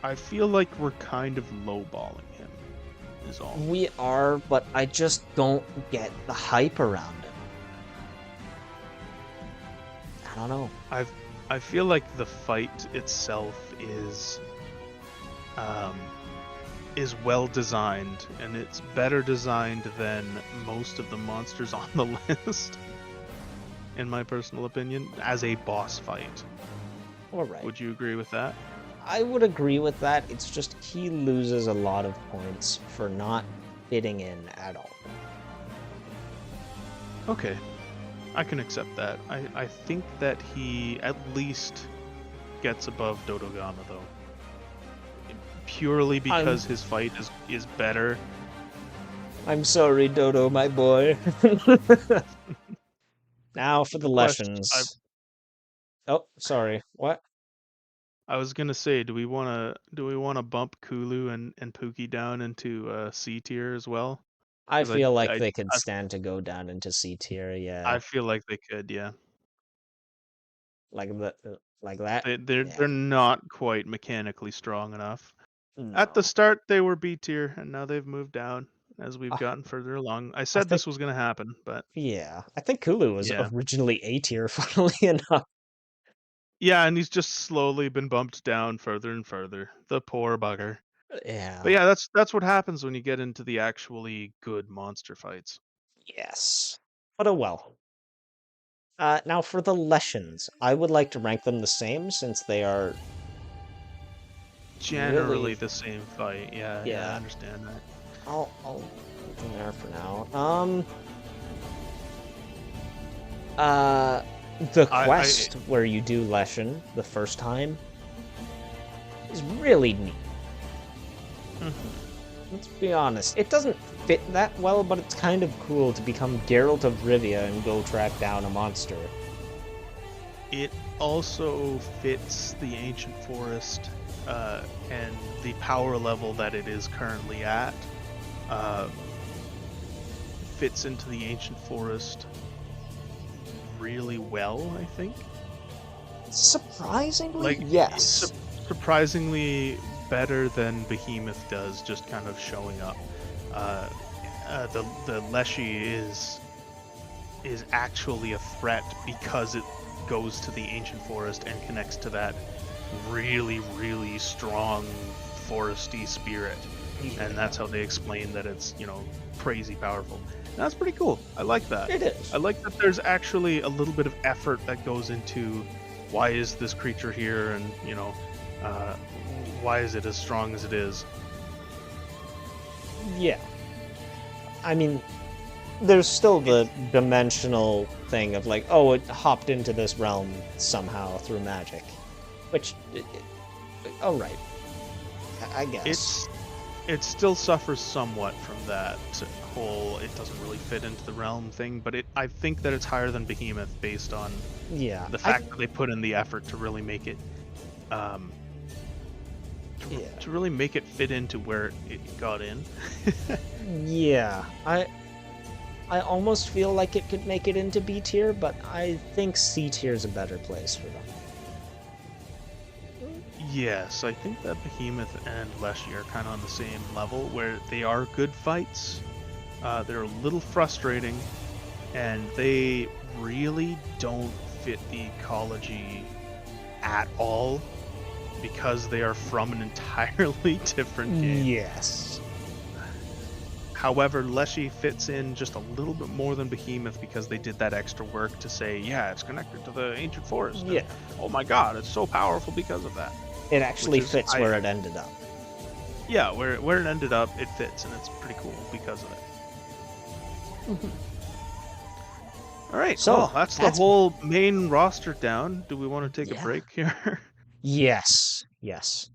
I feel like we're kind of lowballing him, is all.
We are, but I just don't get the hype around him. I don't know.
I feel like the fight itself is well designed, and it's better designed than most of the monsters on the list, in my personal opinion, as a boss fight.
Alright.
Would you agree with that?
I would agree with that. It's just he loses a lot of points for not fitting in at all.
Okay, I can accept that. I think that he at least gets above Dodogama, though. Purely because his fight is better.
I'm sorry, Dodo, my boy. Now for the lessons. Oh, sorry. What?
I was gonna say, do we wanna bump Kulu and Pookie down into C tier as well?
I
'Cause
feel like
I
they could stand to go down into C tier, yeah.
I feel like they could, yeah.
Like that?
They're
Yeah.
not quite mechanically strong enough. At the
No.
start, they were B tier, and now they've moved down as we've
I
gotten further along. I
I
said
think,
this was gonna happen, but
yeah. I think Kulu was
yeah.
originally A tier, funnily enough.
Yeah, and he's just slowly been bumped down further and further. The poor bugger.
Yeah.
But yeah, that's what happens when you get into the actually good monster fights.
Yes. But oh well. Now for the lessons, I would like to rank them the same since they are
Generally
really...
the same fight. Yeah, I understand that.
I'll put them there for now. The quest where you do Leshen the first time is really neat. Let's be honest, it doesn't fit that well, but it's kind of cool to become Geralt of Rivia and go track down a monster.
It also fits the Ancient Forest and the power level that it is currently at. Fits into the Ancient Forest really well, I think.
Surprisingly, yes.
Surprisingly better than Behemoth does, just kind of showing up. the Leshy is actually a threat because it goes to the ancient forest and connects to that really, really strong foresty spirit. And that's how they explain that it's, crazy powerful. And that's pretty cool. I like that.
It is.
I like that there's actually a little bit of effort that goes into why is this creature here, and why is it as strong as it is.
Yeah. I mean, there's still the dimensional thing of like, oh, it hopped into this realm somehow through magic. Which, oh, right. I guess.
It still suffers somewhat from that whole it doesn't really fit into the realm thing, but I think that it's higher than Behemoth based on
Yeah.
the fact that they put in the effort to really make it to really make it fit into where it got in.
Yeah. I almost feel like it could make it into B tier, but I think C tier is a better place for them.
Yes, I think that Behemoth and Leshy are kind of on the same level, where they are good fights. They're a little frustrating, and they really don't fit the ecology at all because they are from an entirely different game.
Yes.
However, Leshy fits in just a little bit more than Behemoth because they did that extra work to say, yeah, it's connected to the ancient forest.
Yeah.
And, oh my god, it's so powerful because of that.
It actually fits where it ended up.
Yeah, where it ended up, it fits, and it's pretty cool because of it. All right,
So,
well, that's the whole main roster down. Do we want to take
Yeah.
a break here?
Yes. Yes.